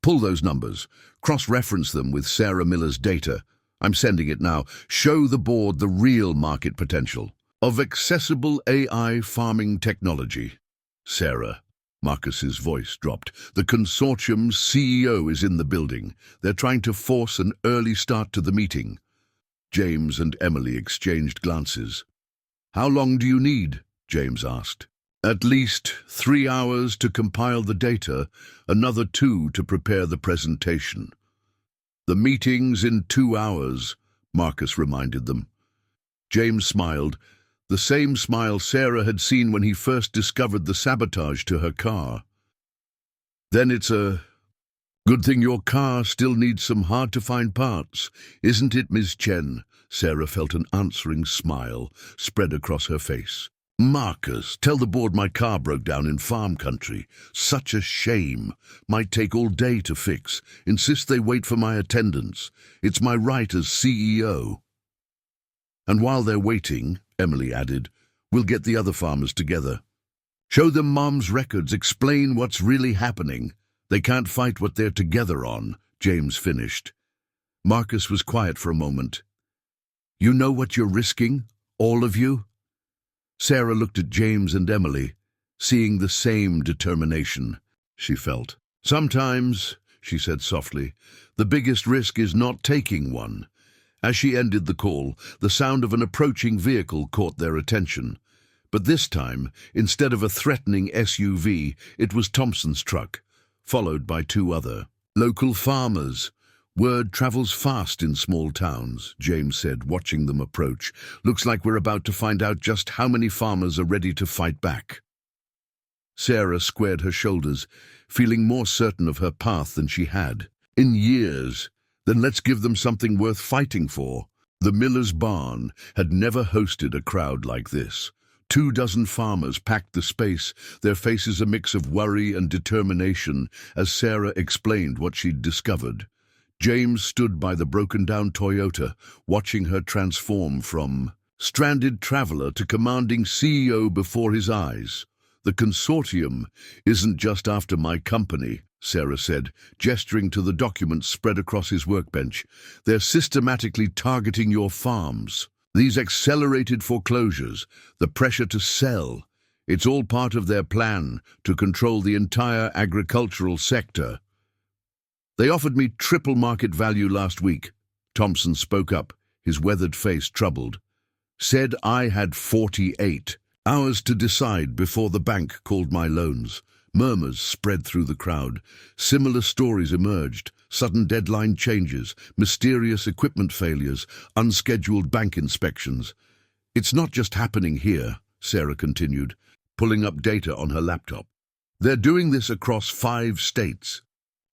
Pull those numbers. Cross-reference them with Sarah Miller's data. I'm sending it now. Show the board the real market potential of accessible AI farming technology. Sarah. Marcus's voice dropped. The consortium's CEO is in the building. They're trying to force an early start to the meeting. James and Emily exchanged glances. How long do you need? James asked. At least 3 hours to compile the data, another 2 to prepare the presentation. The meeting's in 2 hours, Marcus reminded them. James smiled, the same smile Sarah had seen when he first discovered the sabotage to her car. Then it's a good thing your car still needs some hard-to-find parts, isn't it, Ms. Chen? Sarah felt an answering smile spread across her face. Marcus, tell the board my car broke down in farm country. Such a shame. Might take all day to fix. Insist they wait for my attendance. It's my right as CEO. And while they're waiting, Emily added, we'll get the other farmers together. Show them Mom's records, explain what's really happening. They can't fight what they're together on, James finished. Marcus was quiet for a moment. You know what you're risking, all of you? Sarah looked at James and Emily, seeing the same determination, she felt. Sometimes, she said softly, the biggest risk is not taking one. As she ended the call, the sound of an approaching vehicle caught their attention. But this time, instead of a threatening SUV, it was Thompson's truck, followed by 2 other local farmers. Word travels fast in small towns, James said, watching them approach. Looks like we're about to find out just how many farmers are ready to fight back. Sarah squared her shoulders, feeling more certain of her path than she had in years. Then let's give them something worth fighting for. The miller's barn had never hosted a crowd like this. 24 farmers packed the space, their faces a mix of worry and determination as Sarah explained what she'd discovered. James stood by the broken-down Toyota, watching her transform from stranded traveler to commanding CEO before his eyes. The consortium isn't just after my company, Sarah said, gesturing to the documents spread across his workbench. They're systematically targeting your farms. These accelerated foreclosures, the pressure to sell, it's all part of their plan to control the entire agricultural sector. They offered me triple market value last week. Thompson spoke up, his weathered face troubled. Said I had 48 hours to decide before the bank called my loans. Murmurs spread through the crowd. Similar stories emerged. Sudden deadline changes, mysterious equipment failures, unscheduled bank inspections. It's not just happening here, Sarah continued, pulling up data on her laptop. They're doing this across 5 states.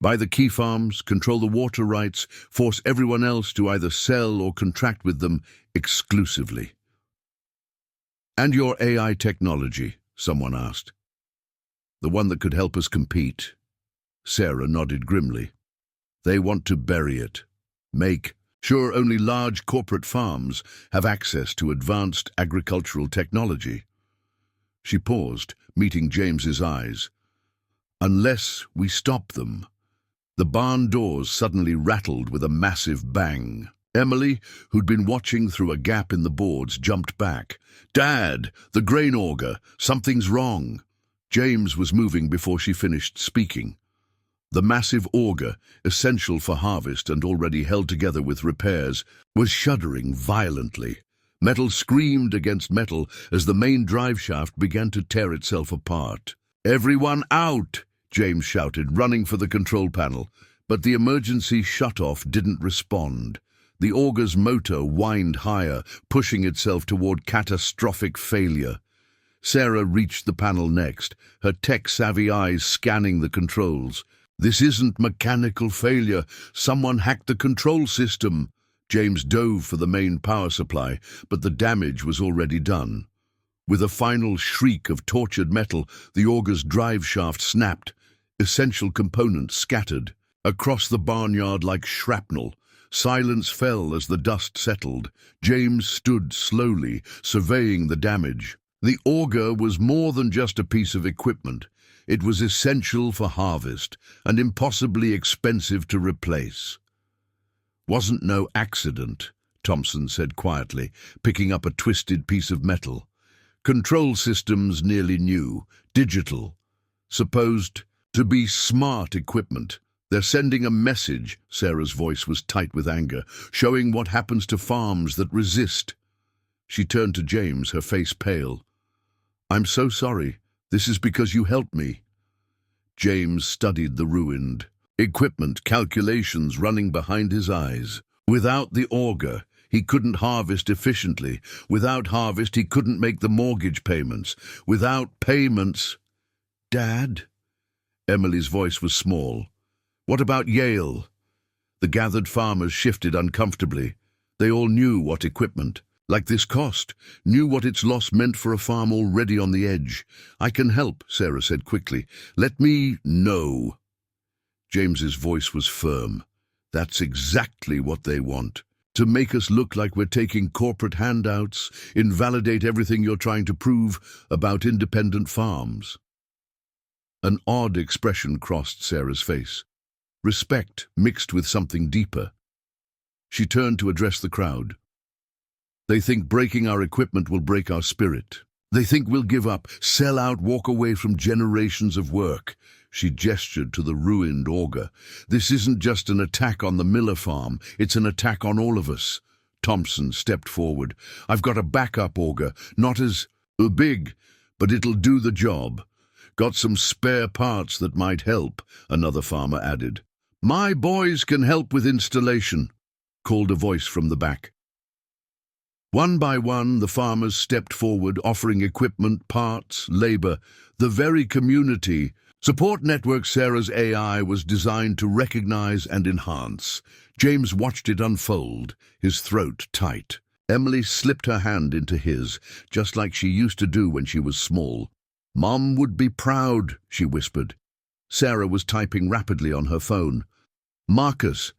Buy the key farms, control the water rights, force everyone else to either sell or contract with them exclusively. And your AI technology, someone asked. The one that could help us compete. Sarah nodded grimly. They want to bury it. Make sure only large corporate farms have access to advanced agricultural technology. She paused, meeting James's eyes. Unless we stop them. The barn doors suddenly rattled with a massive bang. Emily, who'd been watching through a gap in the boards, jumped back. Dad, the grain auger, something's wrong. James was moving before she finished speaking. The massive auger, essential for harvest and already held together with repairs, was shuddering violently. Metal screamed against metal as the main drive shaft began to tear itself apart. Everyone out! James shouted, running for the control panel, but the emergency shutoff didn't respond. The auger's motor whined higher, pushing itself toward catastrophic failure. Sarah reached the panel next, her tech-savvy eyes scanning the controls. This isn't mechanical failure. Someone hacked the control system. James dove for the main power supply, but the damage was already done. With a final shriek of tortured metal, the auger's drive shaft snapped. Essential components scattered across the barnyard like shrapnel. Silence fell as the dust settled. James stood slowly, surveying the damage. The auger was more than just a piece of equipment. It was essential for harvest and impossibly expensive to replace. "Wasn't no accident," Thompson said quietly, picking up a twisted piece of metal. "Control systems nearly new, digital, supposed to be smart equipment. They're sending a message," Sarah's voice was tight with anger, "showing what happens to farms that resist." She turned to James, her face pale. "I'm so sorry. This is because you helped me." James studied the ruined equipment, calculations running behind his eyes. Without the auger, he couldn't harvest efficiently. Without harvest, he couldn't make the mortgage payments. Without payments... "Dad?" Emily's voice was small. "What about Yale?" The gathered farmers shifted uncomfortably. They all knew what equipment, like this, cost, knew what its loss meant for a farm already on the edge. "I can help," Sarah said quickly. "Let me know." James's voice was firm. "That's exactly what they want. To make us look like we're taking corporate handouts, invalidate everything you're trying to prove about independent farms." An odd expression crossed Sarah's face. Respect mixed with something deeper. She turned to address the crowd. "They think breaking our equipment will break our spirit. They think we'll give up, sell out, walk away from generations of work." She gestured to the ruined auger. "This isn't just an attack on the Miller farm, it's an attack on all of us." Thompson stepped forward. "I've got a backup auger, not as big, but it'll do the job. Got some spare parts that might help," another farmer added. "My boys can help with installation," called a voice from the back. One by one, the farmers stepped forward, offering equipment, parts, labor, the very community support network Sarah's AI was designed to recognize and enhance. James watched it unfold, his throat tight. Emily slipped her hand into his, just like she used to do when she was small. "Mom would be proud," she whispered. Sarah was typing rapidly on her phone. "Marcus,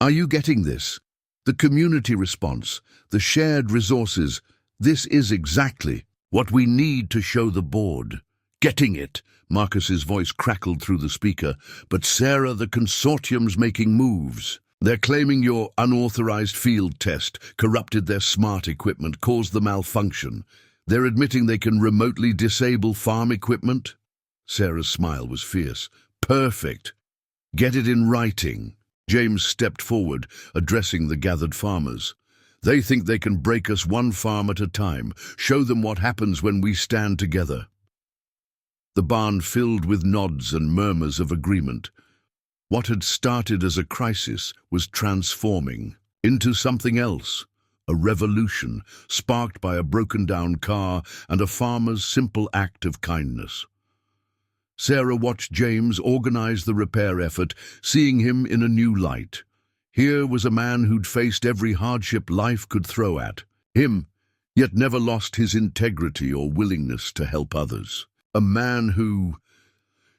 are you getting this? The community response, the shared resources, this is exactly what we need to show the board." "Getting it," Marcus's voice crackled through the speaker. "But Sarah, the consortium's making moves. They're claiming your unauthorized field test corrupted their smart equipment, caused the malfunction. They're admitting they can remotely disable farm equipment." Sarah's smile was fierce. "Perfect. Get it in writing." James stepped forward, addressing the gathered farmers. "They think they can break us one farm at a time. Show them what happens when we stand together." The barn filled with nods and murmurs of agreement. What had started as a crisis was transforming into something else. A revolution, sparked by a broken-down car and a farmer's simple act of kindness. Sarah watched James organize the repair effort, seeing him in a new light. Here was a man who'd faced every hardship life could throw at him, yet never lost his integrity or willingness to help others. A man who...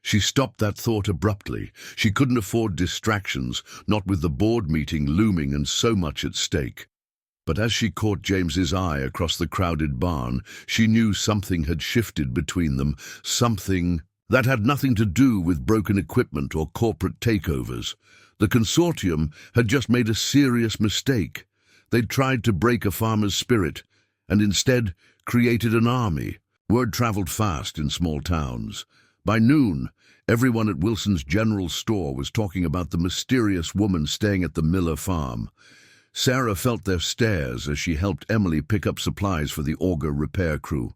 She stopped that thought abruptly. She couldn't afford distractions, not with the board meeting looming and so much at stake. But as she caught James's eye across the crowded barn, she knew something had shifted between them, something that had nothing to do with broken equipment or corporate takeovers. The consortium had just made a serious mistake. They'd tried to break a farmer's spirit, and instead created an army. Word traveled fast in small towns. By noon, everyone at Wilson's General Store was talking about the mysterious woman staying at the Miller farm. Sarah felt their stares as she helped Emily pick up supplies for the auger repair crew.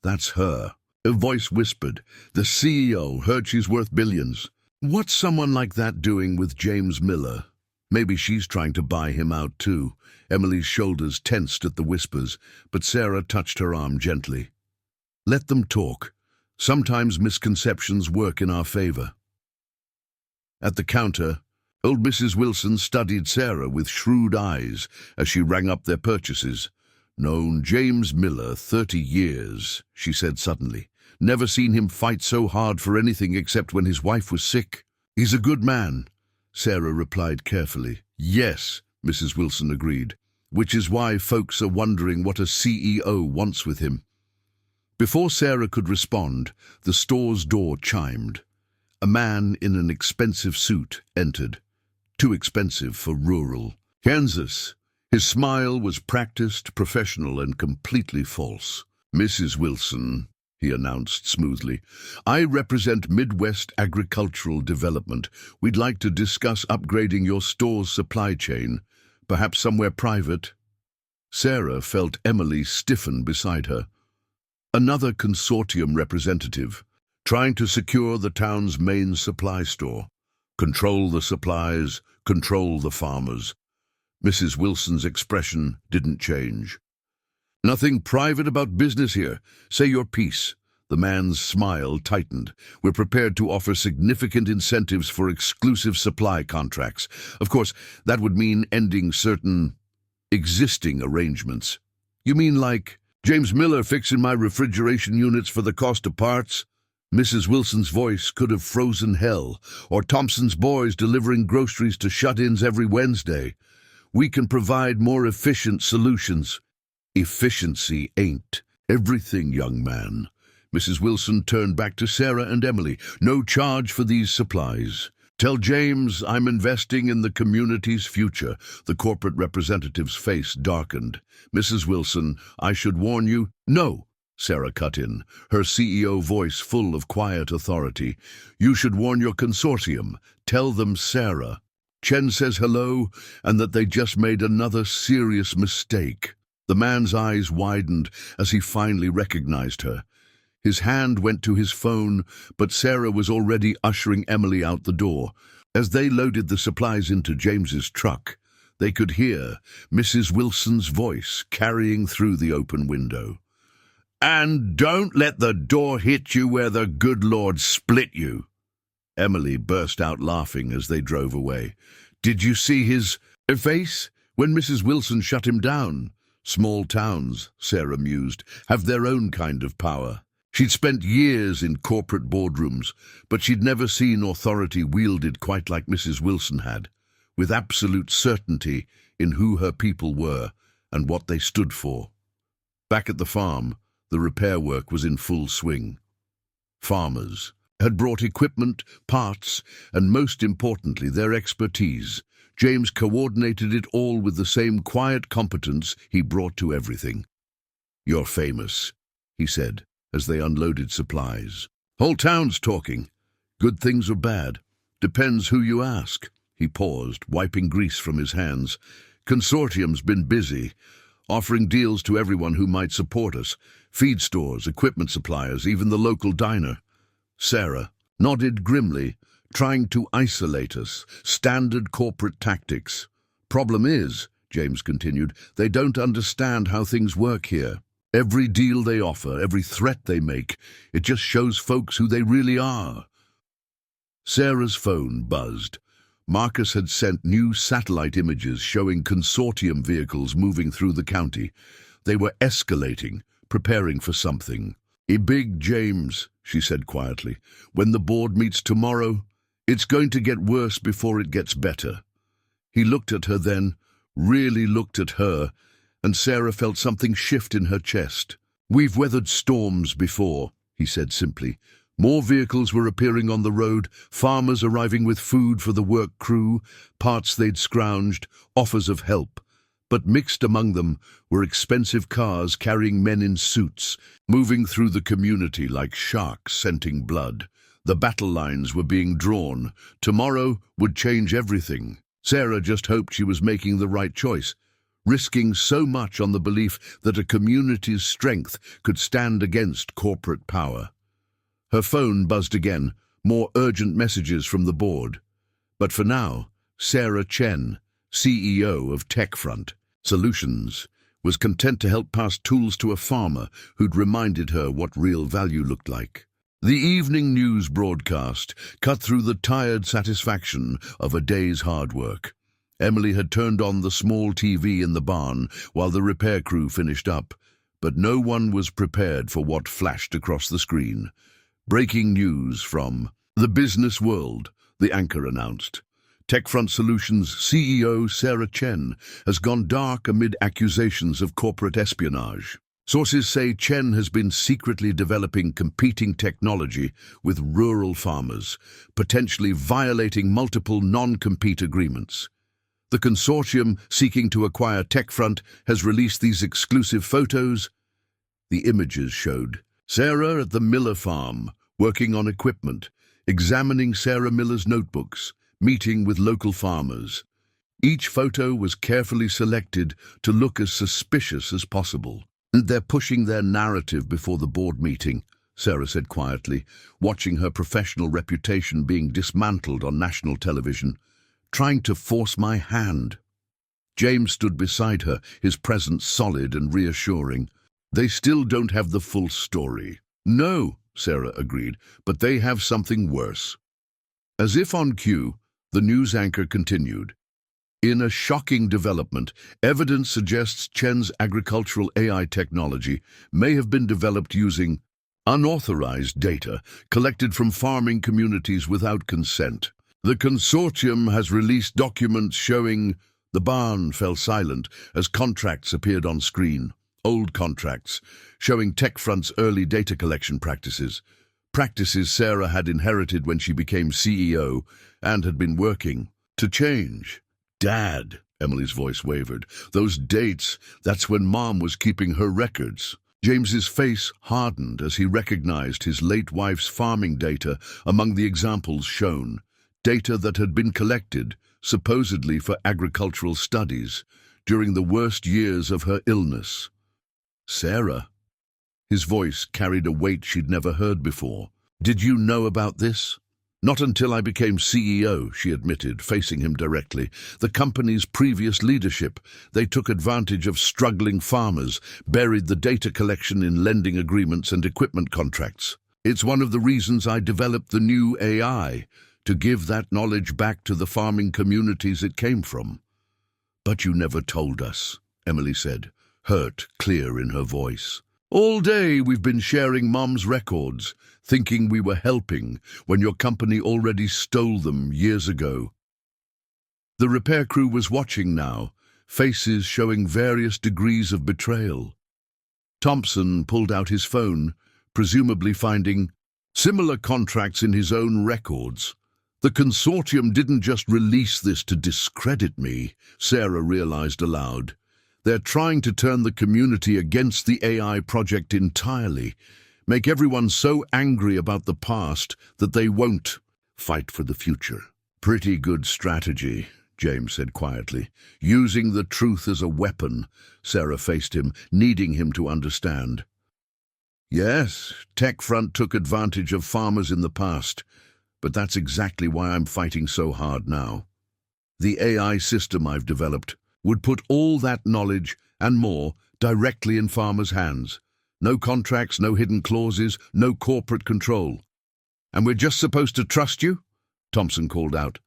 "That's her," a voice whispered. "The CEO heard she's worth billions. What's someone like that doing with James Miller? Maybe she's trying to buy him out too." Emily's shoulders tensed at the whispers, but Sarah touched her arm gently. "Let them talk. Sometimes misconceptions work in our favor." At the counter, old Mrs. Wilson studied Sarah with shrewd eyes as she rang up their purchases. "Known James Miller 30 years, she said suddenly. "Never seen him fight so hard for anything except when his wife was sick." "He's a good man," Sarah replied carefully. "Yes, Mrs. Wilson agreed, which is why folks are wondering what a CEO wants with him. Before Sarah could respond, the store's door chimed. A man in an expensive suit entered. Too expensive for rural Kansas. His smile was practiced, professional, and completely false. "Mrs. Wilson," he announced smoothly, "I represent Midwest Agricultural Development. We'd like to discuss upgrading your store's supply chain, perhaps somewhere private." Sarah felt Emily stiffen beside her. Another consortium representative, trying to secure the town's main supply store. Control the supplies, control the farmers. Mrs. Wilson's expression didn't change. "Nothing private about business here. Say your piece." The man's smile tightened. "We're prepared to offer significant incentives for exclusive supply contracts. Of course, that would mean ending certain existing arrangements." "You mean like James Miller fixing my refrigeration units for the cost of parts?" Mrs. Wilson's voice could have frozen hell. "Or Thompson's boys delivering groceries to shut-ins every Wednesday. We can provide more efficient solutions." "Efficiency ain't everything, young man." Mrs. Wilson turned back to Sarah and Emily. "No charge for these supplies. Tell James I'm investing in the community's future." The corporate representative's face darkened. "Mrs. Wilson, I should warn you—" "No," Sarah cut in, her CEO voice full of quiet authority. "You should warn your consortium. Tell them Sarah. Chen says hello and that they just made another serious mistake." The man's eyes widened as he finally recognized her. His hand went to his phone, but Sarah was already ushering Emily out the door. As they loaded the supplies into James's truck, they could hear Mrs. Wilson's voice carrying through the open window. "And don't let the door hit you where the good Lord split you." Emily burst out laughing as they drove away. "Did you see his face when Mrs. Wilson shut him down?" Small towns, Sarah mused, have their own kind of power. She'd spent years in corporate boardrooms, but she'd never seen authority wielded quite like Mrs. Wilson had, with absolute certainty in who her people were and what they stood for. Back at the farm, the repair work was in full swing. Farmers had brought equipment, parts, and most importantly, their expertise. James coordinated it all with the same quiet competence he brought to everything. "You're famous," he said, as they unloaded supplies. "Whole town's talking. Good things or bad. Depends who you ask." He paused, wiping grease from his hands. "Consortium's been busy, offering deals to everyone who might support us. Feed stores, equipment suppliers, even the local diner." Sarah nodded grimly, trying to isolate us. Standard corporate tactics. "Problem is," James continued, "they don't understand how things work here. Every deal they offer, every threat they make, it just shows folks who they really are." Sarah's phone buzzed. Marcus had sent new satellite images showing consortium vehicles moving through the county. They were escalating, preparing for something. "Big, James," she said quietly. "When the board meets tomorrow, it's going to get worse before it gets better." He looked at her then, really looked at her, and Sarah felt something shift in her chest. "We've weathered storms before," he said simply. More vehicles were appearing on the road, farmers arriving with food for the work crew, parts they'd scrounged, offers of help. But mixed among them were expensive cars carrying men in suits, moving through the community like sharks scenting blood. The battle lines were being drawn. Tomorrow would change everything. Sarah just hoped she was making the right choice, risking so much on the belief that a community's strength could stand against corporate power. Her phone buzzed again, more urgent messages from the board. But for now, Sarah Chen, CEO of TechFront Solutions, was content to help pass tools to a farmer who'd reminded her what real value looked like. The evening news broadcast cut through the tired satisfaction of a day's hard work. Emily had turned on the small TV in the barn while the repair crew finished up, but no one was prepared for what flashed across the screen. Breaking news from the business world, the anchor announced. TechFront Solutions CEO Sarah Chen has gone dark amid accusations of corporate espionage. Sources say Chen has been secretly developing competing technology with rural farmers, potentially violating multiple non-compete agreements. The consortium seeking to acquire TechFront has released these exclusive photos. The images showed Sarah at the Miller farm, working on equipment, examining Sarah Miller's notebooks, meeting with local farmers. Each photo was carefully selected to look as suspicious as possible. "They're pushing their narrative before the board meeting," Sarah said quietly, watching her professional reputation being dismantled on national television. "Trying to force my hand." James stood beside her, his presence solid and reassuring. "They still don't have the full story." "No," Sarah agreed, "but they have something worse." As if on cue, the news anchor continued. In a shocking development, evidence suggests Chen's agricultural AI technology may have been developed using unauthorized data collected from farming communities without consent. The consortium has released documents showing the barn fell silent as contracts appeared on screen. Old contracts, showing TechFront's early data collection practices. Practices Sarah had inherited when she became CEO and had been working to change. "Dad," Emily's voice wavered. "Those dates, that's when Mom was keeping her records." James's face hardened as he recognized his late wife's farming data among the examples shown. Data that had been collected, supposedly for agricultural studies, during the worst years of her illness. "Sarah?" His voice carried a weight she'd never heard before. "Did you know about this?" "Not until I became CEO," she admitted, facing him directly. "The company's previous leadership, they took advantage of struggling farmers, buried the data collection in lending agreements and equipment contracts. It's one of the reasons I developed the new AI, to give that knowledge back to the farming communities it came from." "But you never told us," Emily said, hurt clear in her voice. "All day we've been sharing Mom's records, thinking we were helping when your company already stole them years ago." The repair crew was watching now, faces showing various degrees of betrayal. Thompson pulled out his phone, presumably finding similar contracts in his own records. "The consortium didn't just release this to discredit me," Sarah realized aloud. "They're trying to turn the community against the AI project entirely, make everyone so angry about the past that they won't fight for the future." "Pretty good strategy," James said quietly. "Using the truth as a weapon," Sarah faced him, needing him to understand. "Yes, TechFront took advantage of farmers in the past, but that's exactly why I'm fighting so hard now. The AI system I've developed would put all that knowledge and more directly in farmers' hands. No contracts, no hidden clauses, no corporate control. And we're just supposed to trust you?" Thompson called out.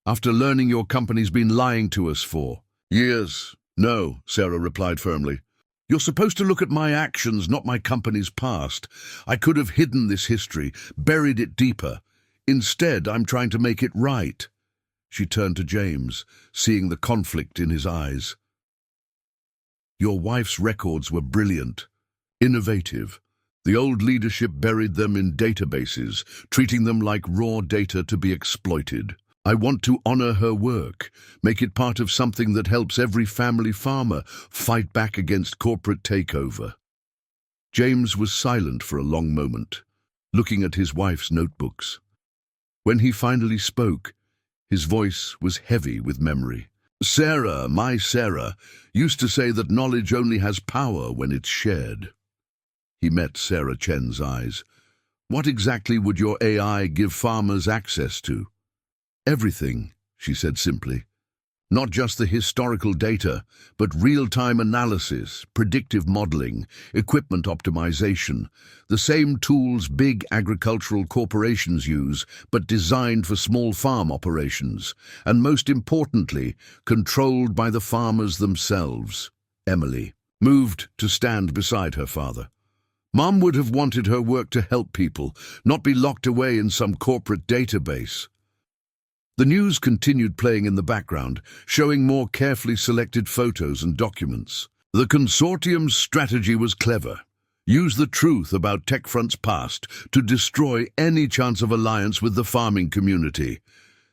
"After learning your company's been lying to us for years." "No," Sarah replied firmly. "You're supposed to look at my actions, not my company's past. I could have hidden this history, buried it deeper. Instead, I'm trying to make it right." She turned to James, seeing the conflict in his eyes. "Your wife's records were brilliant, innovative. The old leadership buried them in databases, treating them like raw data to be exploited. I want to honor her work, make it part of something that helps every family farmer fight back against corporate takeover." James was silent for a long moment, looking at his wife's notebooks. When he finally spoke, his voice was heavy with memory. "Sarah, my Sarah, used to say that knowledge only has power when it's shared." He met Sarah Chen's eyes. "What exactly would your AI give farmers access to?" "Everything," she said simply. "Not just the historical data, but real-time analysis, predictive modeling, equipment optimization, the same tools big agricultural corporations use, but designed for small farm operations, and most importantly, controlled by the farmers themselves." Emily moved to stand beside her father. "Mom would have wanted her work to help people, not be locked away in some corporate database." The news continued playing in the background, showing more carefully selected photos and documents. The consortium's strategy was clever. Use the truth about TechFront's past to destroy any chance of alliance with the farming community.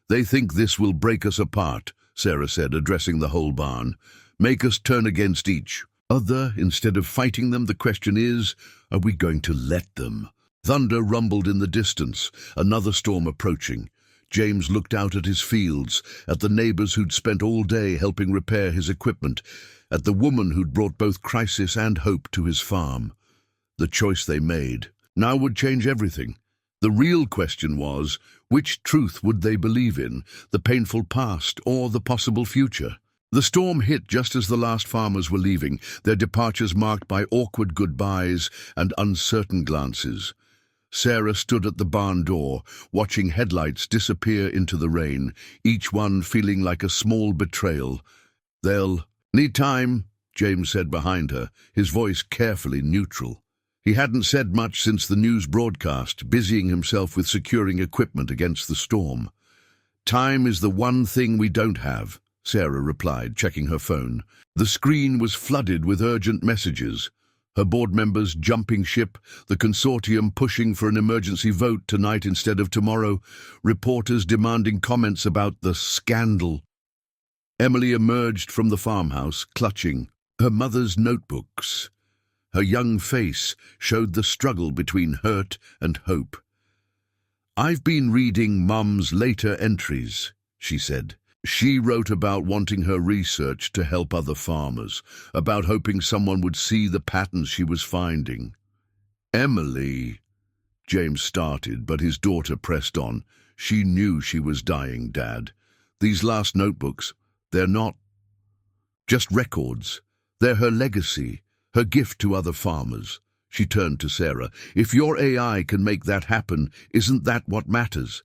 They think this will break us apart, Sarah said, addressing the whole barn. Make us turn against each other instead of fighting them. The question is, are we going to let them? Thunder rumbled in the distance, another storm approaching. James looked out at his fields, at the neighbors who'd spent all day helping repair his equipment, at the woman who'd brought both crisis and hope to his farm. The choice they made now would change everything. The real question was, which truth would they believe in, the painful past or the possible future? The storm hit just as the last farmers were leaving, their departures marked by awkward goodbyes and uncertain glances. Sarah stood at the barn door, watching headlights disappear into the rain, each one feeling like a small betrayal. "They'll need time," James said behind her, his voice carefully neutral. He hadn't said much since the news broadcast, busying himself with securing equipment against the storm. "Time is the one thing we don't have," Sarah replied, checking her phone. The screen was flooded with urgent messages. Her board members jumping ship, the consortium pushing for an emergency vote tonight instead of tomorrow, reporters demanding comments about the scandal. Emily emerged from the farmhouse, clutching her mother's notebooks. Her young face showed the struggle between hurt and hope. "I've been reading Mum's later entries," she said. She wrote about wanting her research to help other farmers, about hoping someone would see the patterns she was finding. "Emily," James started, but his daughter pressed on. "She knew she was dying, Dad. These last notebooks, they're not just records. They're her legacy, her gift to other farmers." She turned to Sarah. "If your AI can make that happen, isn't that what matters?"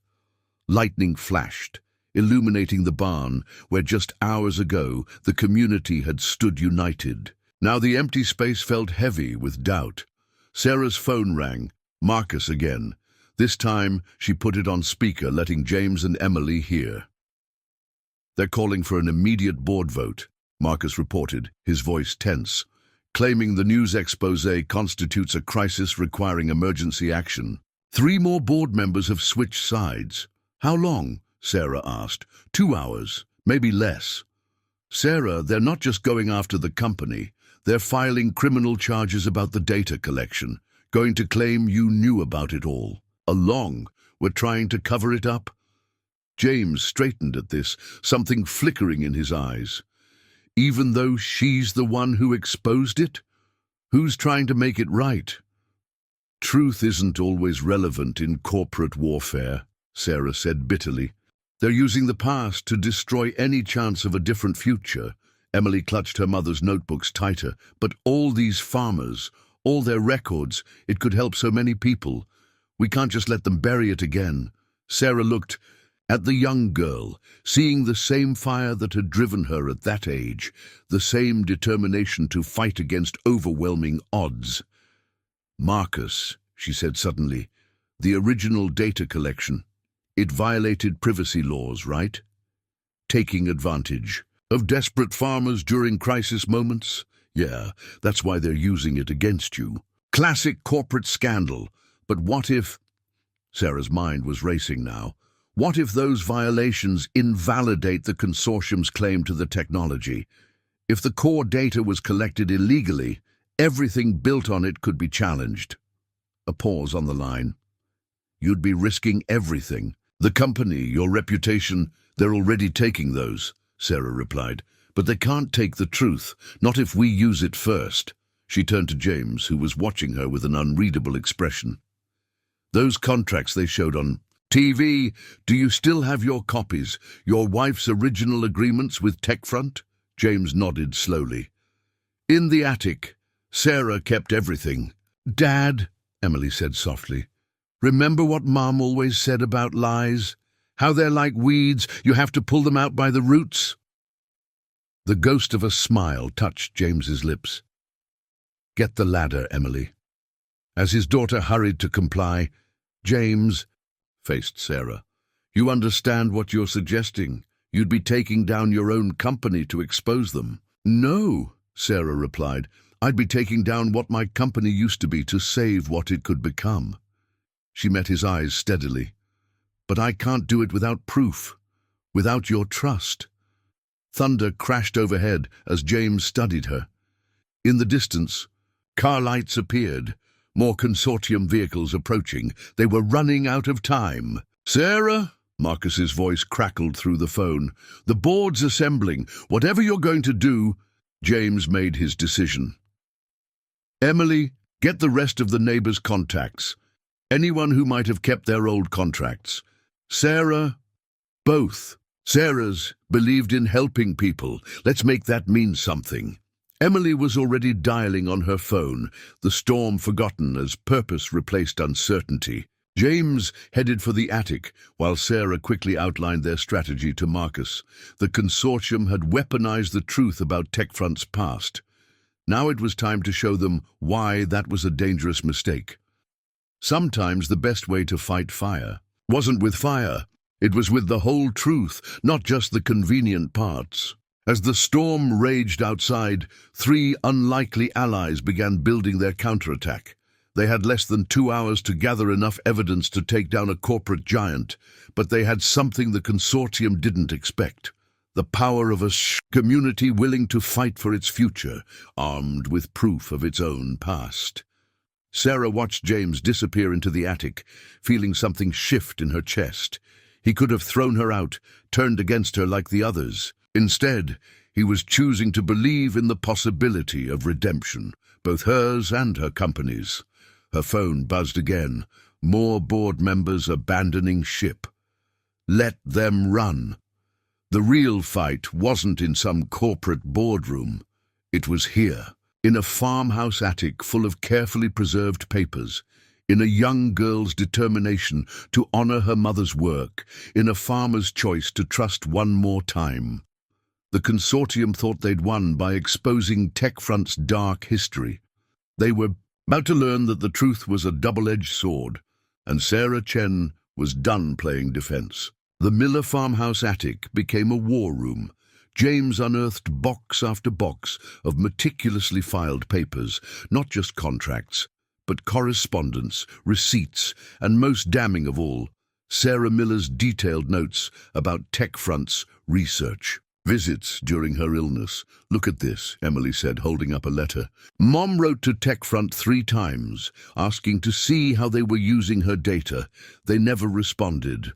Lightning flashed, illuminating the barn where just hours ago the community had stood united. Now the empty space felt heavy with doubt. Sarah's phone rang. Marcus again. This time she put it on speaker, letting James and Emily hear. "They're calling for an immediate board vote," Marcus reported, his voice tense, claiming the news expose constitutes a crisis requiring emergency action. 3 more board members have switched sides. "How long?" Sarah asked. 2 hours, maybe less." "Sarah, they're not just going after the company. They're filing criminal charges about the data collection, going to claim you knew about it all. Along, we're trying to cover it up." James straightened at this, something flickering in his eyes. "Even though she's the one who exposed it? Who's trying to make it right?" "Truth isn't always relevant in corporate warfare," Sarah said bitterly. "They're using the past to destroy any chance of a different future." Emily clutched her mother's notebooks tighter. "But all these farmers, all their records, it could help so many people. We can't just let them bury it again." Sarah looked at the young girl, seeing the same fire that had driven her at that age, the same determination to fight against overwhelming odds. "Marcus," she said suddenly, "the original data collection, it violated privacy laws, right? Taking advantage of desperate farmers during crisis moments? Yeah, that's why they're using it against you. Classic corporate scandal. But what if—" Sarah's mind was racing now. "What if those violations invalidate the consortium's claim to the technology? If the core data was collected illegally, everything built on it could be challenged." A pause on the line. "You'd be risking everything. The company, your reputation, they're already taking those," Sarah replied. "But they can't take the truth, not if we use it first." She turned to James, who was watching her with an unreadable expression. "Those contracts they showed on TV, do you still have your copies, your wife's original agreements with TechFront?" James nodded slowly. "In the attic. Sarah kept everything." "Dad," Emily said softly, "remember what Mom always said about lies? How they're like weeds, you have to pull them out by the roots?" The ghost of a smile touched James's lips. "Get the ladder, Emily." As his daughter hurried to comply, James faced Sarah. You understand what you're suggesting? You'd be taking down your own company to expose them. No, Sarah replied. I'd be taking down what my company used to be to save what it could become. She met his eyes steadily. But I can't do it without proof, without your trust. Thunder crashed overhead as James studied her. In the distance, car lights appeared, more consortium vehicles approaching. They were running out of time. Sarah, Marcus's voice crackled through the phone. The board's assembling. Whatever you're going to do, James made his decision. Emily, get the rest of the neighbors' contacts. Anyone who might have kept their old contracts. Sarah, both. Sarah's believed in helping people. Let's make that mean something. Emily was already dialing on her phone, the storm forgotten as purpose replaced uncertainty. James headed for the attic, while Sarah quickly outlined their strategy to Marcus. The consortium had weaponized the truth about TechFront's past. Now it was time to show them why that was a dangerous mistake. Sometimes the best way to fight fire wasn't with fire. It was with the whole truth, not just the convenient parts. As the storm raged outside, 3 unlikely allies began building their counterattack. They had less than 2 hours to gather enough evidence to take down a corporate giant, but they had something the consortium didn't expect. The power of a community willing to fight for its future, armed with proof of its own past. Sarah watched James disappear into the attic, feeling something shift in her chest. He could have thrown her out, turned against her like the others. Instead, he was choosing to believe in the possibility of redemption, both hers and her company's. Her phone buzzed again. More board members abandoning ship. Let them run. The real fight wasn't in some corporate boardroom. It was here, in a farmhouse attic full of carefully preserved papers, in a young girl's determination to honor her mother's work, in a farmer's choice to trust one more time. The consortium thought they'd won by exposing TechFront's dark history. They were about to learn that the truth was a double-edged sword, and Sarah Chen was done playing defense. The Miller farmhouse attic became a war room. James unearthed box after box of meticulously filed papers, not just contracts, but correspondence, receipts, and most damning of all, Sarah Miller's detailed notes about TechFront's research. Visits during her illness. Look at this, Emily said, holding up a letter. Mom wrote to TechFront 3 times, asking to see how they were using her data. They never responded.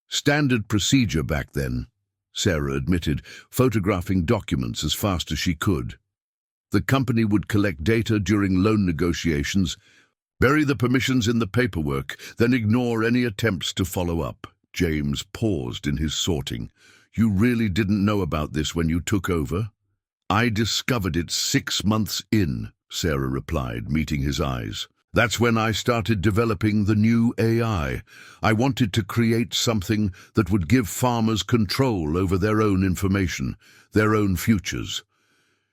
Standard procedure back then, Sarah admitted, photographing documents as fast as she could. The company would collect data during loan negotiations, bury the permissions in the paperwork, then ignore any attempts to follow up. James paused in his sorting. You really didn't know about this when you took over? I discovered it 6 months in, Sarah replied, meeting his eyes. That's when I started developing the new AI. I wanted to create something that would give farmers control over their own information, their own futures.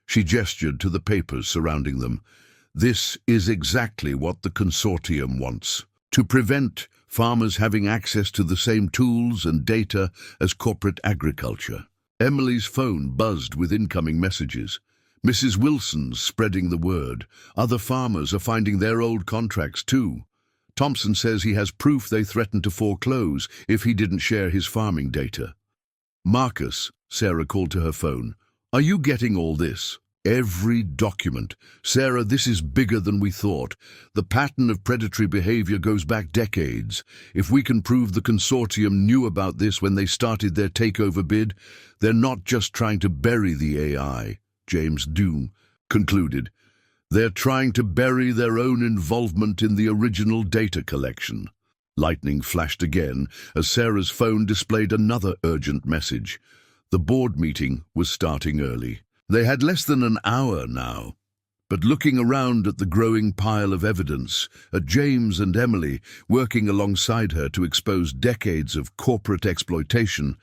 She gestured to the papers surrounding them. This is exactly what the consortium wants. To prevent farmers having access to the same tools and data as corporate agriculture. Emily's phone buzzed with incoming messages. Mrs. Wilson's spreading the word. Other farmers are finding their old contracts too. Thompson says he has proof they threatened to foreclose if he didn't share his farming data. Marcus, Sarah called to her phone. Are you getting all this? Every document. Sarah, this is bigger than we thought. The pattern of predatory behavior goes back decades. If we can prove the consortium knew about this when they started their takeover bid, they're not just trying to bury the AI, James Doom concluded. They're trying to bury their own involvement in the original data collection. Lightning flashed again as Sarah's phone displayed another urgent message. The board meeting was starting early. They had less than an hour now, but looking around at the growing pile of evidence, at James and Emily working alongside her to expose decades of corporate exploitation,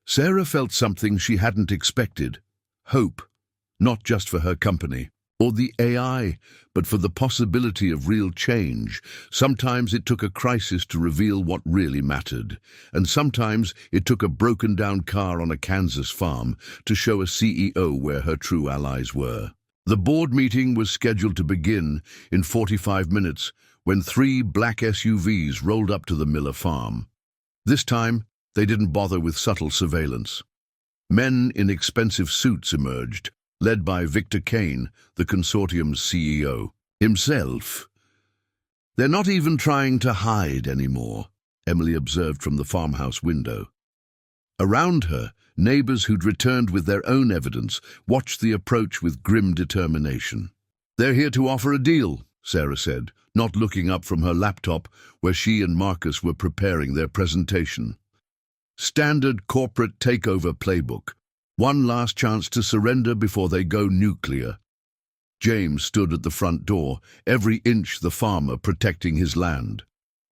Sarah felt something she hadn't expected. Hope, not just for her company, or the AI, but for the possibility of real change. Sometimes it took a crisis to reveal what really mattered, and sometimes it took a broken-down car on a Kansas farm to show a CEO where her true allies were. The board meeting was scheduled to begin in 45 minutes when 3 black SUVs rolled up to the Miller farm. This time, they didn't bother with subtle surveillance. Men in expensive suits emerged, led by Victor Kane, the consortium's CEO. Himself. "They're not even trying to hide anymore," Emily observed from the farmhouse window. Around her, neighbors who'd returned with their own evidence watched the approach with grim determination. "They're here to offer a deal," Sarah said, not looking up from her laptop where she and Marcus were preparing their presentation. "Standard corporate takeover playbook. One last chance to surrender before they go nuclear." James stood at the front door, every inch the farmer protecting his land.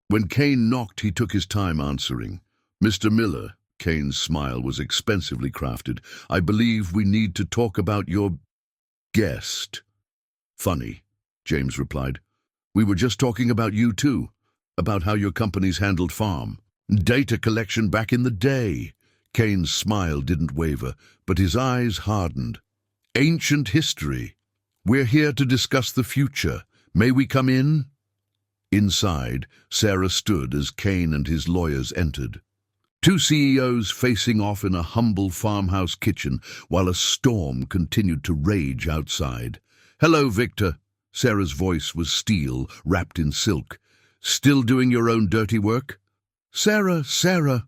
When Kane knocked, he took his time answering. "Mr. Miller," Kane's smile was expensively crafted, "I believe we need to talk about your guest." "Funny," James replied. "We were just talking about you too, about how your company's handled farm. Data collection back in the day." Kane's smile didn't waver, but his eyes hardened. "Ancient history. We're here to discuss the future. May we come in?" Inside, Sarah stood as Kane and his lawyers entered. 2 CEOs facing off in a humble farmhouse kitchen while a storm continued to rage outside. "Hello, Victor." Sarah's voice was steel, wrapped in silk. "Still doing your own dirty work?" Sarah.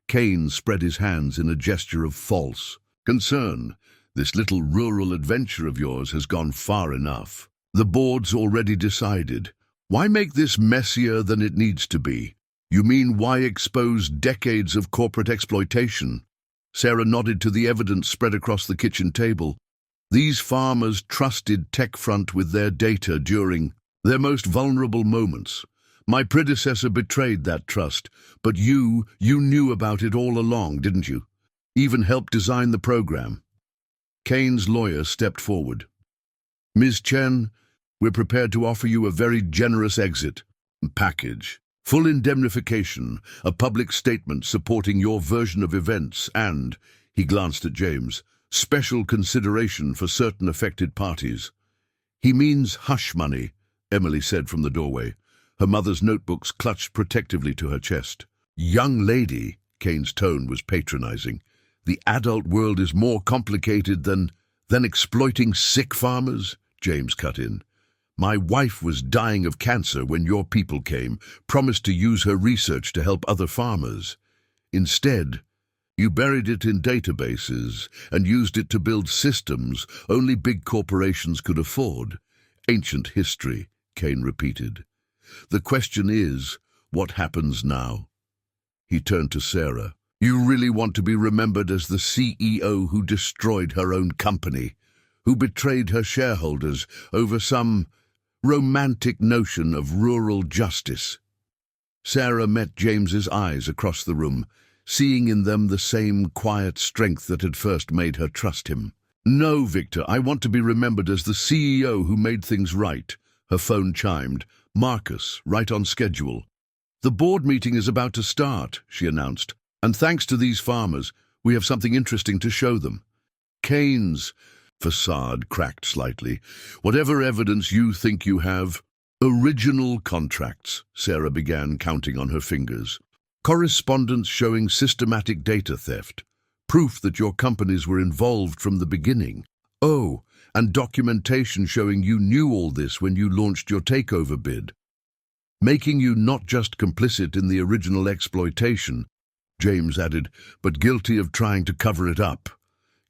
Kane spread his hands in a gesture of false concern. "This little rural adventure of yours has gone far enough. The board's already decided. Why make this messier than it needs to be? You mean why expose decades of corporate exploitation?" Sarah nodded to the evidence spread across the kitchen table. "These farmers trusted TechFront with their data during their most vulnerable moments. My predecessor betrayed that trust, but you knew about it all along, didn't you? Even helped design the program." Kane's lawyer stepped forward. "Ms. Chen, we're prepared to offer you a very generous exit package. Full indemnification, a public statement supporting your version of events, and," he glanced at James, "special consideration for certain affected parties." "He means hush money," Emily said from the doorway. Her mother's notebooks clutched protectively to her chest. "Young lady," Kane's tone was patronizing, "the adult world is more complicated than exploiting sick farmers," James cut in. "My wife was dying of cancer when your people came, promised to use her research to help other farmers. Instead, you buried it in databases and used it to build systems only big corporations could afford. Ancient history," Kane repeated. "The question is, what happens now?" He turned to Sarah. "You really want to be remembered as the CEO who destroyed her own company, who betrayed her shareholders over some romantic notion of rural justice?" Sarah met James's eyes across the room, seeing in them the same quiet strength that had first made her trust him. "No, Victor, I want to be remembered as the CEO who made things right." Her phone chimed. "Marcus, right on schedule." "The board meeting is about to start," she announced, "and thanks to these farmers, we have something interesting to show them." Kane's facade cracked slightly. "Whatever evidence you think you have—" "Original contracts," Sarah began, counting on her fingers. "Correspondence showing systematic data theft. Proof that your companies were involved from the beginning. Oh, and documentation showing you knew all this when you launched your takeover bid. Making you not just complicit in the original exploitation," James added, "but guilty of trying to cover it up."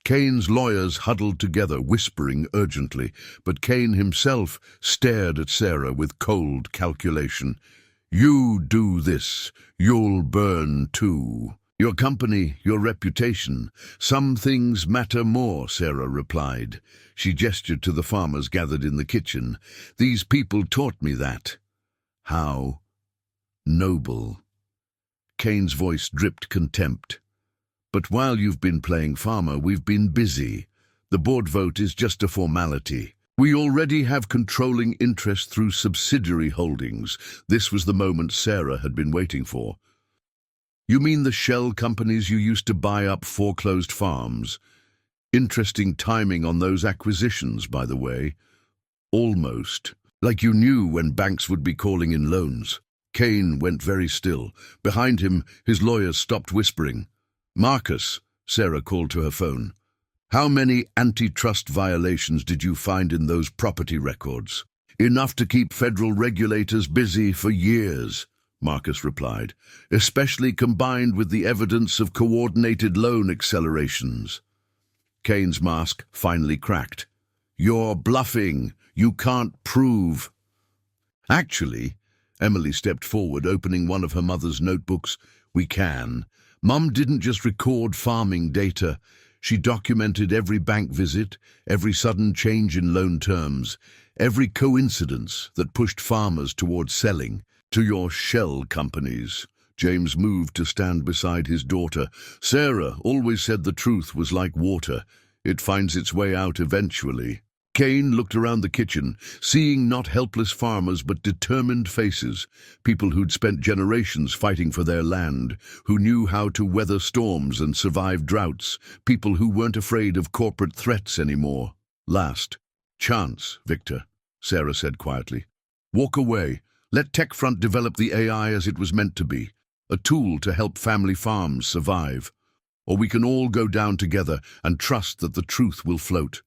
Kane's lawyers huddled together, whispering urgently, but Kane himself stared at Sarah with cold calculation. "You do this, you'll burn too. Your company, your reputation. Some things matter more," Sarah replied. She gestured to the farmers gathered in the kitchen. "These people taught me that." "How noble." Kane's voice dripped contempt. "But while you've been playing farmer, we've been busy. The board vote is just a formality. We already have controlling interest through subsidiary holdings. This was the moment Sarah had been waiting for. You mean the shell companies you used to buy up foreclosed farms? Interesting timing on those acquisitions, by the way. Almost. Like you knew when banks would be calling in loans. Kane went very still. Behind him, his lawyers stopped whispering. Marcus, Sarah called to her phone. How many antitrust violations did you find in those property records? Enough to keep federal regulators busy for years, Marcus replied, especially combined with the evidence of coordinated loan accelerations. Kane's mask finally cracked. You're bluffing. You can't prove. Actually, Emily stepped forward, opening one of her mother's notebooks. We can. Mum didn't just record farming data. She documented every bank visit, every sudden change in loan terms, every coincidence that pushed farmers towards selling to your shell companies. James moved to stand beside his daughter. Sarah always said the truth was like water. It finds its way out eventually. Kane looked around the kitchen, seeing not helpless farmers but determined faces, people who'd spent generations fighting for their land, who knew how to weather storms and survive droughts, people who weren't afraid of corporate threats anymore. Last chance, Victor, Sarah said quietly. Walk away. Let TechFront develop the AI as it was meant to be, a tool to help family farms survive. Or we can all go down together and trust that the truth will float.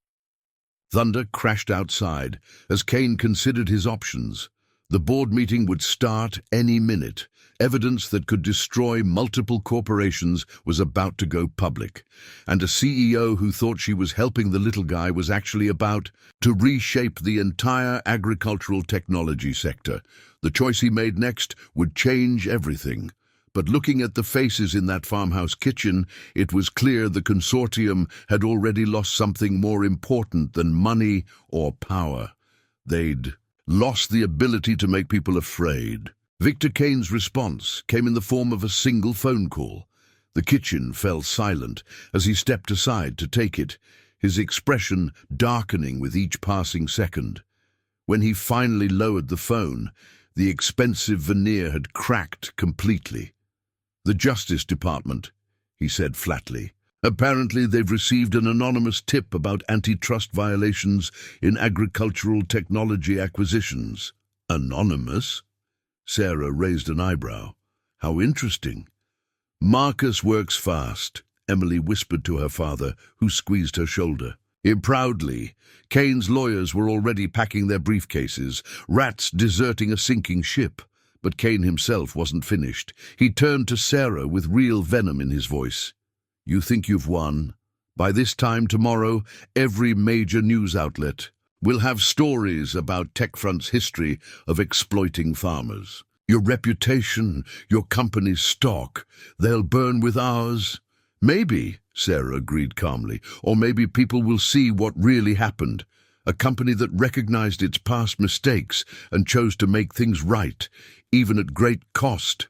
Thunder crashed outside as Kane considered his options. The board meeting would start any minute. Evidence that could destroy multiple corporations was about to go public. And a CEO who thought she was helping the little guy was actually about to reshape the entire agricultural technology sector. The choice he made next would change everything. But looking at the faces in that farmhouse kitchen, it was clear the consortium had already lost something more important than money or power. They'd lost the ability to make people afraid. Victor Kane's response came in the form of a single phone call. The kitchen fell silent as he stepped aside to take it, his expression darkening with each passing second. When he finally lowered the phone, the expensive veneer had cracked completely. The Justice Department, he said flatly. Apparently they've received an anonymous tip about antitrust violations in agricultural technology acquisitions. Anonymous? Sarah raised an eyebrow. How interesting. Marcus works fast, Emily whispered to her father, who squeezed her shoulder. Proudly, Kane's lawyers were already packing their briefcases, rats deserting a sinking ship. But Kane himself wasn't finished. He turned to Sarah with real venom in his voice. You think you've won? By this time tomorrow, every major news outlet will have stories about TechFront's history of exploiting farmers. Your reputation, your company's stock, they'll burn with ours. Maybe, Sarah agreed calmly, or maybe people will see what really happened. A company that recognized its past mistakes and chose to make things right, even at great cost.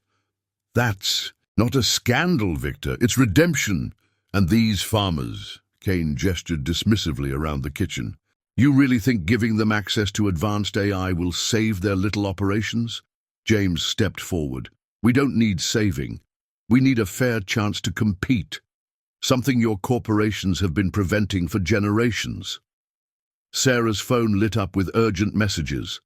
That's not a scandal, Victor. It's redemption. And these farmers, Kane gestured dismissively around the kitchen. You really think giving them access to advanced AI will save their little operations? James stepped forward. We don't need saving. We need a fair chance to compete. Something your corporations have been preventing for generations. Sarah's phone lit up with urgent messages.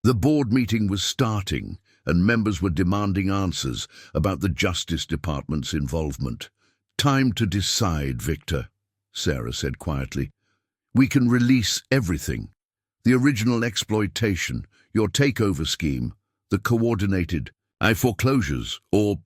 The board meeting was starting, and members were demanding answers about the Justice Department's involvement. Time to decide, Victor, Sarah said quietly. We can release everything. The original exploitation, your takeover scheme, the coordinated foreclosures, or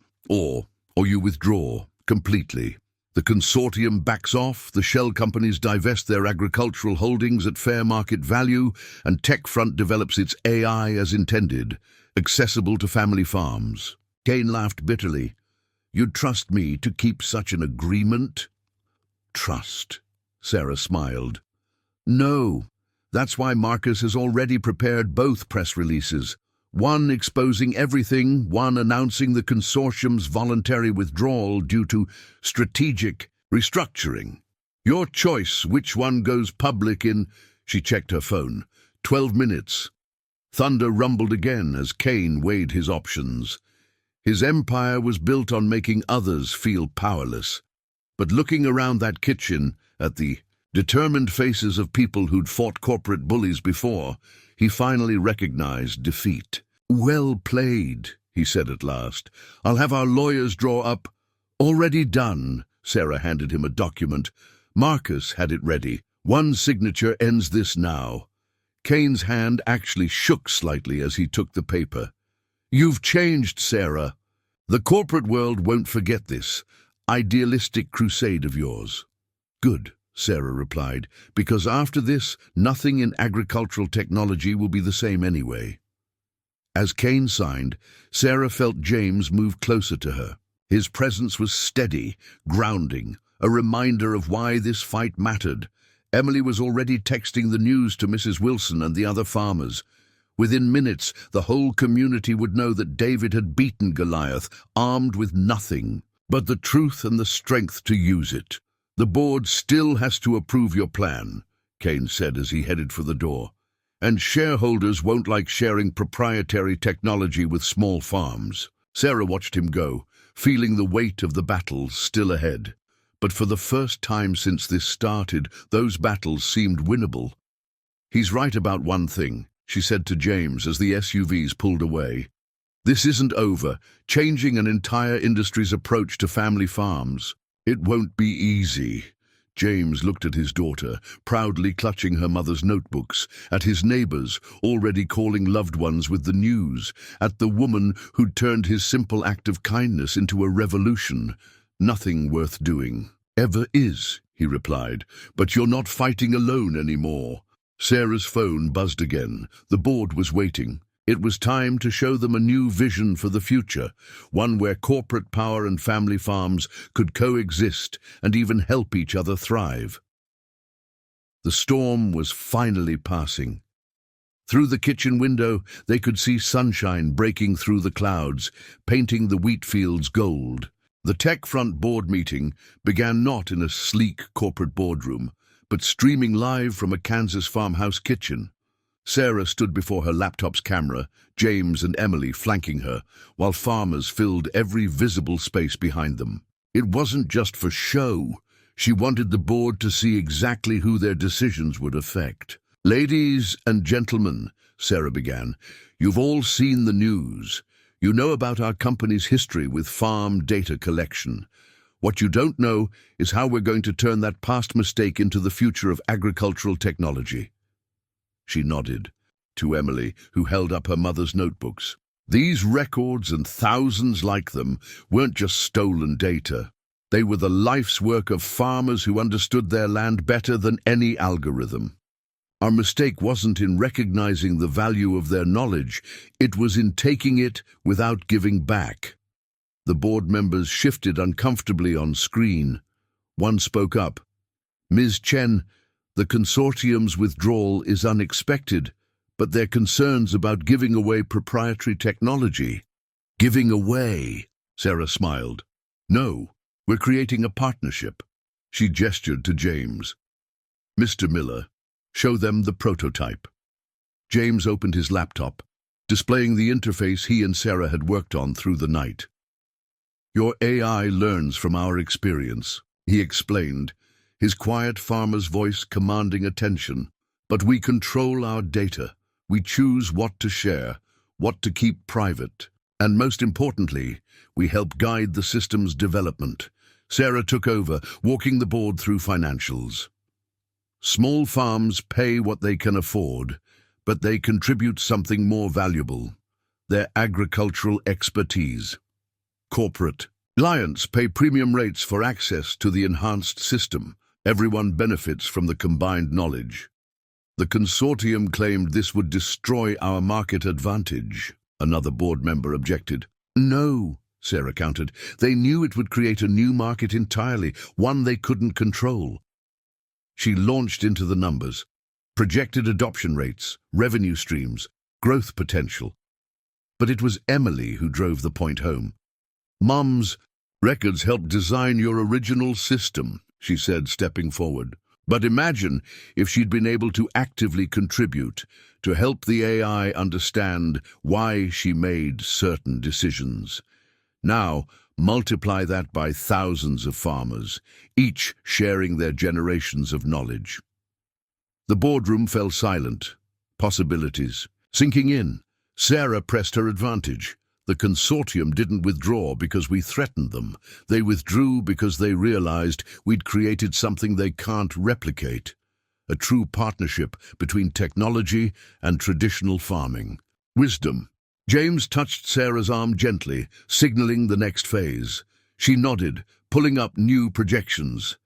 you withdraw completely. The consortium backs off, the shell companies divest their agricultural holdings at fair market value, and TechFront develops its AI as intended, accessible to family farms. Kane laughed bitterly. You'd trust me to keep such an agreement? Trust, Sarah smiled. No, that's why Marcus has already prepared both press releases. One exposing everything, one announcing the consortium's voluntary withdrawal due to strategic restructuring. Your choice which one goes public in. She checked her phone. 12 minutes. Thunder rumbled again as Kane weighed his options. His empire was built on making others feel powerless. But looking around that kitchen at the determined faces of people who'd fought corporate bullies before, he finally recognized defeat. "Well played," he said at last. "I'll have our lawyers draw up." "Already done." Sarah handed him a document. Marcus had it ready. "One signature ends this now." Kane's hand actually shook slightly as he took the paper. "You've changed, Sarah. The corporate world won't forget this idealistic crusade of yours." "Good," Sarah replied, "because after this, nothing in agricultural technology will be the same anyway." As Kane signed, Sarah felt James move closer to her. His presence was steady, grounding, a reminder of why this fight mattered. Emily was already texting the news to Mrs. Wilson and the other farmers. Within minutes, the whole community would know that David had beaten Goliath, armed with nothing but the truth and the strength to use it. "The board still has to approve your plan," Kane said as he headed for the door. "And shareholders won't like sharing proprietary technology with small farms." Sarah watched him go, feeling the weight of the battles still ahead. But for the first time since this started, those battles seemed winnable. "He's right about one thing," she said to James as the SUVs pulled away. "This isn't over, changing an entire industry's approach to family farms. It won't be easy." James looked at his daughter, proudly clutching her mother's notebooks, at his neighbors, already calling loved ones with the news, at the woman who'd turned his simple act of kindness into a revolution. "Nothing worth doing ever is," he replied, "but you're not fighting alone anymore." Sarah's phone buzzed again. The board was waiting. It was time to show them a new vision for the future, one where corporate power and family farms could coexist and even help each other thrive. The storm was finally passing. Through the kitchen window, they could see sunshine breaking through the clouds, painting the wheat fields gold. The Tech Front board meeting began not in a sleek corporate boardroom, but streaming live from a Kansas farmhouse kitchen. Sarah stood before her laptop's camera, James and Emily flanking her, while farmers filled every visible space behind them. It wasn't just for show. She wanted the board to see exactly who their decisions would affect. "Ladies and gentlemen," Sarah began, "you've all seen the news. You know about our company's history with farm data collection. What you don't know is how we're going to turn that past mistake into the future of agricultural technology." She nodded to Emily, who held up her mother's notebooks. These records and thousands like them weren't just stolen data. They were the life's work of farmers who understood their land better than any algorithm. Our mistake wasn't in recognizing the value of their knowledge, it was in taking it without giving back. The board members shifted uncomfortably on screen. One spoke up. "Ms. Chen, the consortium's withdrawal is unexpected, but their concerns about giving away proprietary technology." "Giving away?" Sarah smiled. "No, we're creating a partnership." She gestured to James. "Mr. Miller, show them the prototype." James opened his laptop, displaying the interface he and Sarah had worked on through the night. "Your AI learns from our experience," he explained, his quiet farmer's voice commanding attention. "But we control our data. We choose what to share, what to keep private, and most importantly, we help guide the system's development." Sarah took over, walking the board through financials. "Small farms pay what they can afford, but they contribute something more valuable: their agricultural expertise. Corporate clients pay premium rates for access to the enhanced system. Everyone benefits from the combined knowledge. The consortium claimed this would destroy our market advantage," another board member objected. "No," Sarah countered. "They knew it would create a new market entirely, one they couldn't control." She launched into the numbers, projected adoption rates, revenue streams, growth potential. But it was Emily who drove the point home. "Mum's records helped design your original system," she said, stepping forward. But imagine if she'd been able to actively contribute, to help the AI understand why she made certain decisions. Now, multiply that by thousands of farmers, each sharing their generations of knowledge. The boardroom fell silent. Possibilities sinking in. Sarah pressed her advantage. The consortium didn't withdraw because we threatened them. They withdrew because they realized we'd created something they can't replicate. A true partnership between technology and traditional farming. Wisdom. James touched Sarah's arm gently, signaling the next phase. She nodded, pulling up new projections.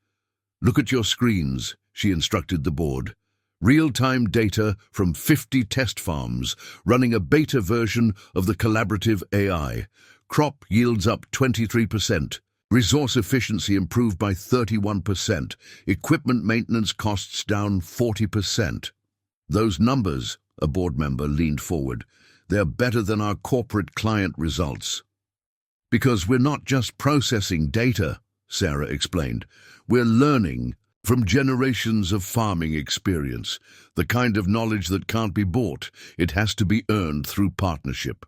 "Look at your screens," she instructed the board. Real-time data from 50 test farms, running a beta version of the collaborative AI. Crop yields up 23%. Resource efficiency improved by 31%. Equipment maintenance costs down 40%. Those numbers, a board member leaned forward, they're better than our corporate client results. Because we're not just processing data, Sarah explained. We're learning from generations of farming experience, the kind of knowledge that can't be bought. It has to be earned through partnership.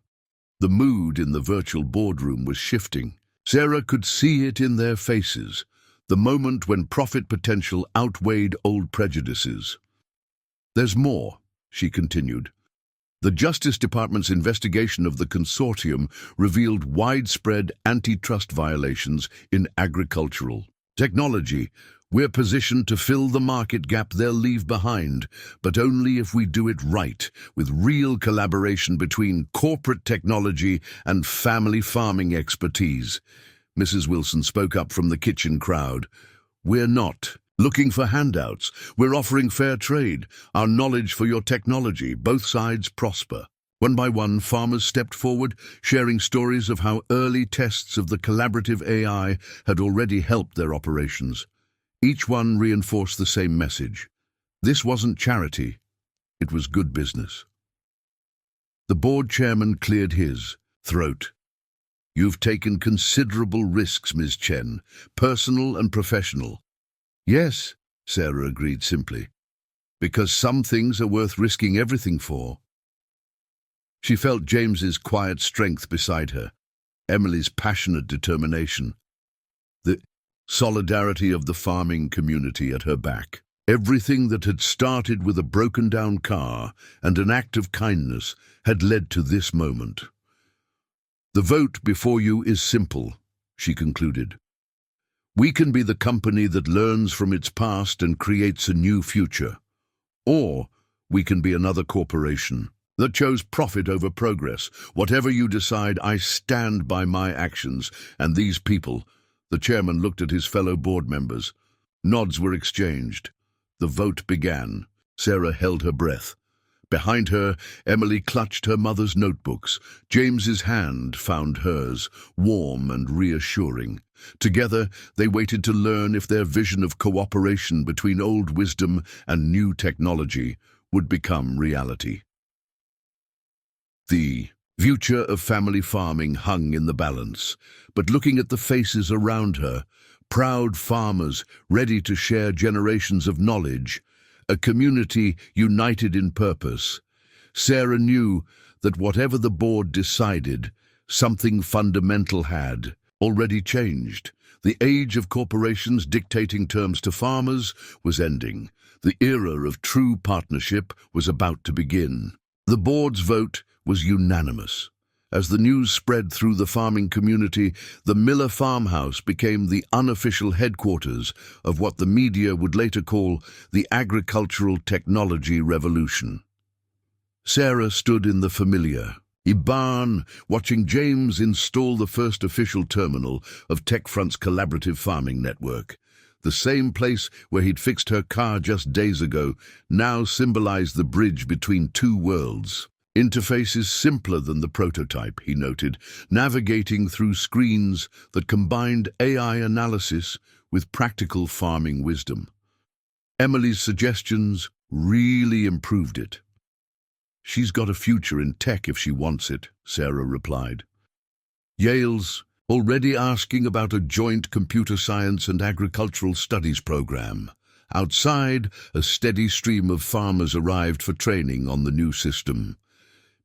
The mood in the virtual boardroom was shifting. Sarah could see it in their faces, the moment when profit potential outweighed old prejudices. "There's more," she continued. The Justice Department's investigation of the consortium revealed widespread antitrust violations in agricultural technology. We're positioned to fill the market gap they'll leave behind, but only if we do it right, with real collaboration between corporate technology and family farming expertise. Mrs. Wilson spoke up from the kitchen crowd. "We're not looking for handouts. We're offering fair trade, our knowledge for your technology. Both sides prosper." One by one, farmers stepped forward, sharing stories of how early tests of the collaborative AI had already helped their operations. Each one reinforced the same message. This wasn't charity, it was good business. The board chairman cleared his throat. "You've taken considerable risks, Ms. Chen, personal and professional." "Yes," Sarah agreed simply, "because some things are worth risking everything for." She felt James's quiet strength beside her, Emily's passionate determination, the solidarity of the farming community at her back. Everything that had started with a broken-down car and an act of kindness had led to this moment. "The vote before you is simple," she concluded. "We can be the company that learns from its past and creates a new future. Or we can be another corporation that chose profit over progress. Whatever you decide, I stand by my actions, and these people." The chairman looked at his fellow board members. Nods were exchanged. The vote began. Sarah held her breath. Behind her, Emily clutched her mother's notebooks. James's hand found hers, warm and reassuring. Together, they waited to learn if their vision of cooperation between old wisdom and new technology would become reality. The future of family farming hung in the balance, but looking at the faces around her, proud farmers ready to share generations of knowledge, a community united in purpose, Sarah knew that whatever the board decided, something fundamental had already changed. The age of corporations dictating terms to farmers was ending. The era of true partnership was about to begin. The board's vote was unanimous. As the news spread through the farming community, the Miller farmhouse became the unofficial headquarters of what the media would later call the agricultural technology revolution. Sarah stood in the familiar barn, watching James install the first official terminal of TechFront's collaborative farming network. The same place where he'd fixed her car just days ago now symbolized the bridge between two worlds. Interface is simpler than the prototype, he noted, navigating through screens that combined AI analysis with practical farming wisdom. Emily's suggestions really improved it. "She's got a future in tech if she wants it," Sarah replied. "Yale's already asking about a joint computer science and agricultural studies program," Outside, a steady stream of farmers arrived for training on the new system.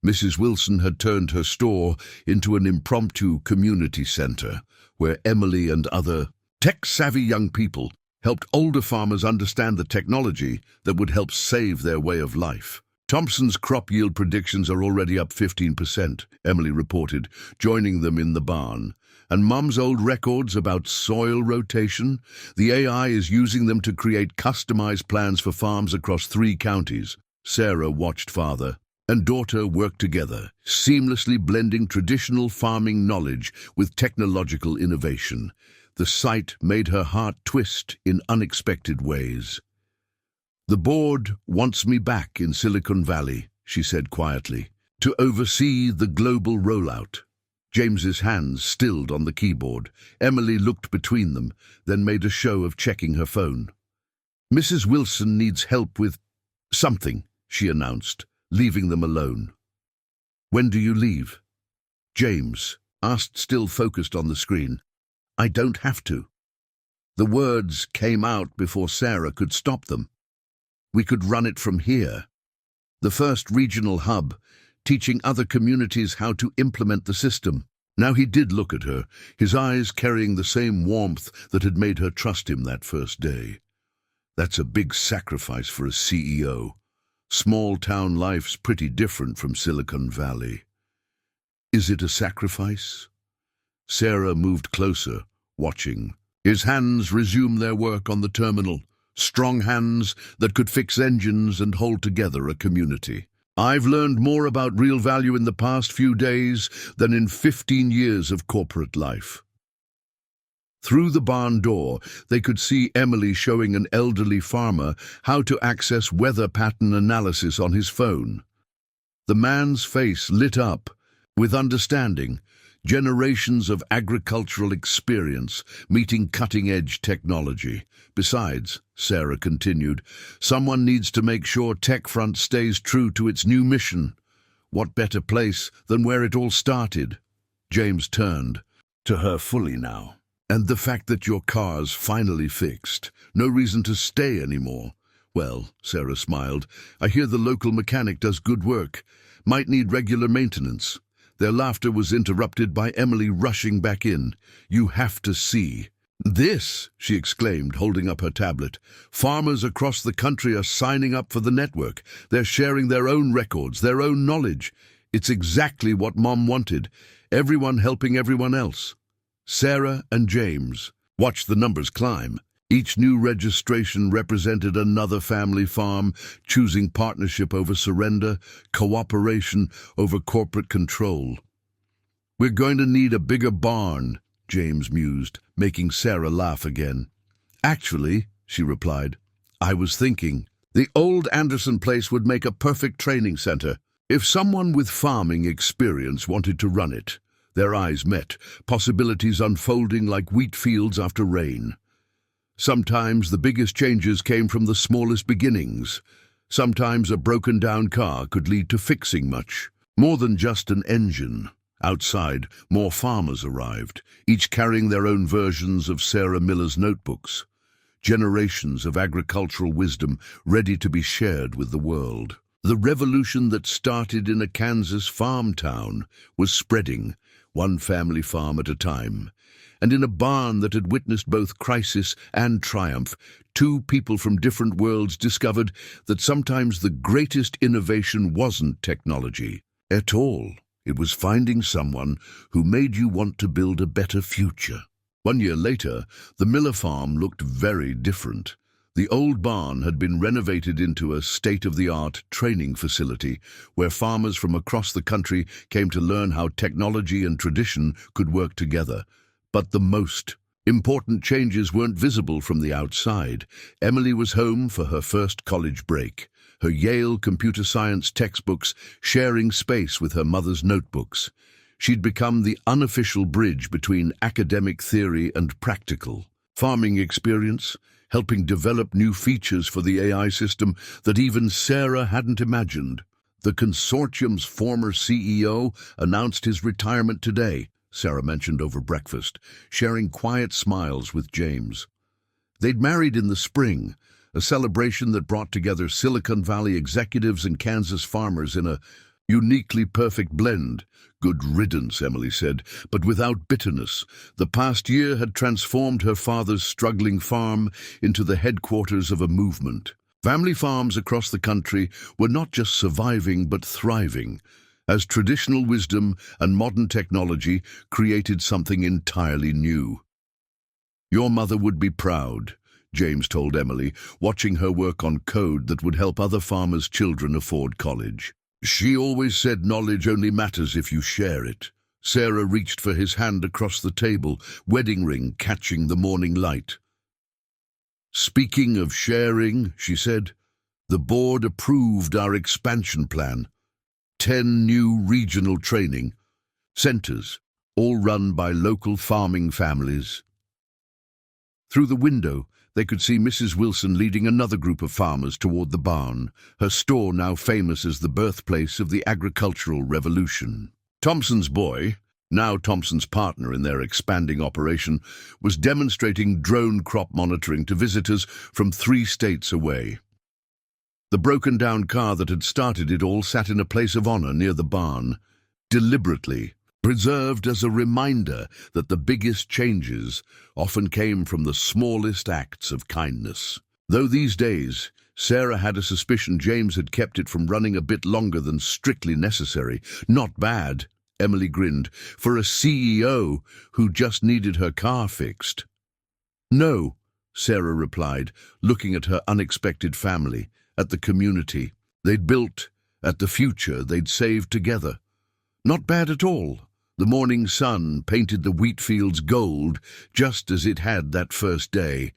Mrs. Wilson had turned her store into an impromptu community center where Emily and other tech-savvy young people helped older farmers understand the technology that would help save their way of life. Thompson's crop yield predictions are already up 15%, Emily reported, joining them in the barn. And Mum's old records about soil rotation, the AI is using them to create customized plans for farms across 3 counties. Sarah watched father and daughter work together, seamlessly blending traditional farming knowledge with technological innovation. The sight made her heart twist in unexpected ways. "The board wants me back in Silicon Valley," she said quietly, "to oversee the global rollout." James's hands stilled on the keyboard. Emily looked between them, then made a show of checking her phone. "Mrs. Wilson needs help with something," she announced, leaving them alone. "When do you leave?" James asked, still focused on the screen. "I don't have to." The words came out before Sarah could stop them. "We could run it from here. The first regional hub, teaching other communities how to implement the system." Now he did look at her, his eyes carrying the same warmth that had made her trust him that first day. "That's a big sacrifice for a CEO. Small-town life's pretty different from Silicon Valley." "Is it a sacrifice?" Sarah moved closer, watching. His hands resumed their work on the terminal. Strong hands that could fix engines and hold together a community. "I've learned more about real value in the past few days than in 15 years of corporate life." Through the barn door, they could see Emily showing an elderly farmer how to access weather pattern analysis on his phone. The man's face lit up with understanding. Generations of agricultural experience meeting cutting-edge technology. "Besides," Sarah continued, "someone needs to make sure TechFront stays true to its new mission. What better place than where it all started?" James turned to her fully now. "And the fact that your car's finally fixed. No reason to stay anymore." "Well," Sarah smiled, "I hear the local mechanic does good work. Might need regular maintenance." Their laughter was interrupted by Emily rushing back in. "You have to see this," she exclaimed, holding up her tablet. "Farmers across the country are signing up for the network. They're sharing their own records, their own knowledge. It's exactly what Mom wanted. Everyone helping everyone else." Sarah and James watched the numbers climb. Each new registration represented another family farm, choosing partnership over surrender, cooperation over corporate control. "We're going to need a bigger barn," James mused, making Sarah laugh again. "Actually," she replied, "I was thinking, the old Anderson place would make a perfect training center. If someone with farming experience wanted to run it." Their eyes met, possibilities unfolding like wheat fields after rain. Sometimes the biggest changes came from the smallest beginnings. Sometimes a broken-down car could lead to fixing much, more than just an engine. Outside, more farmers arrived, each carrying their own versions of Sarah Miller's notebooks. Generations of agricultural wisdom ready to be shared with the world. The revolution that started in a Kansas farm town was spreading, one family farm at a time. And in a barn that had witnessed both crisis and triumph, 2 people from different worlds discovered that sometimes the greatest innovation wasn't technology at all. It was finding someone who made you want to build a better future. 1 year later, the Miller farm looked very different. The old barn had been renovated into a state-of-the-art training facility where farmers from across the country came to learn how technology and tradition could work together. But the most important changes weren't visible from the outside. Emily was home for her first college break, her Yale computer science textbooks sharing space with her mother's notebooks. She'd become the unofficial bridge between academic theory and practical farming experience, helping develop new features for the AI system that even Sarah hadn't imagined. The consortium's former CEO announced his retirement today, Sarah mentioned over breakfast, sharing quiet smiles with James. They'd married in the spring, a celebration that brought together Silicon Valley executives and Kansas farmers in a uniquely perfect blend. Good riddance, Emily said, but without bitterness. The past year had transformed her father's struggling farm into the headquarters of a movement. Family farms across the country were not just surviving but thriving, as traditional wisdom and modern technology created something entirely new. Your mother would be proud, James told Emily, watching her work on code that would help other farmers' children afford college. She always said knowledge only matters if you share it. Sarah reached for his hand across the table, wedding ring catching the morning light. Speaking of sharing, she said, the board approved our expansion plan. 10 new regional training centers, all run by local farming families. Through the window, they could see Mrs. Wilson leading another group of farmers toward the barn, her store now famous as the birthplace of the agricultural revolution. Thompson's boy, now Thompson's partner in their expanding operation, was demonstrating drone crop monitoring to visitors from 3 states away. The broken-down car that had started it all sat in a place of honor near the barn, deliberately preserved as a reminder that the biggest changes often came from the smallest acts of kindness. Though these days, Sarah had a suspicion James had kept it from running a bit longer than strictly necessary. Not bad, Emily grinned, for a CEO who just needed her car fixed. No, Sarah replied, looking at her unexpected family, at the community they'd built, at the future they'd saved together. Not bad at all. The morning sun painted the wheat fields gold, just as it had that first day.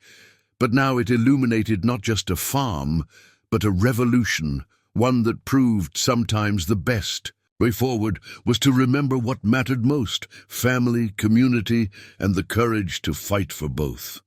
But now it illuminated not just a farm, but a revolution, one that proved sometimes the best way forward was to remember what mattered most: family, community, and the courage to fight for both.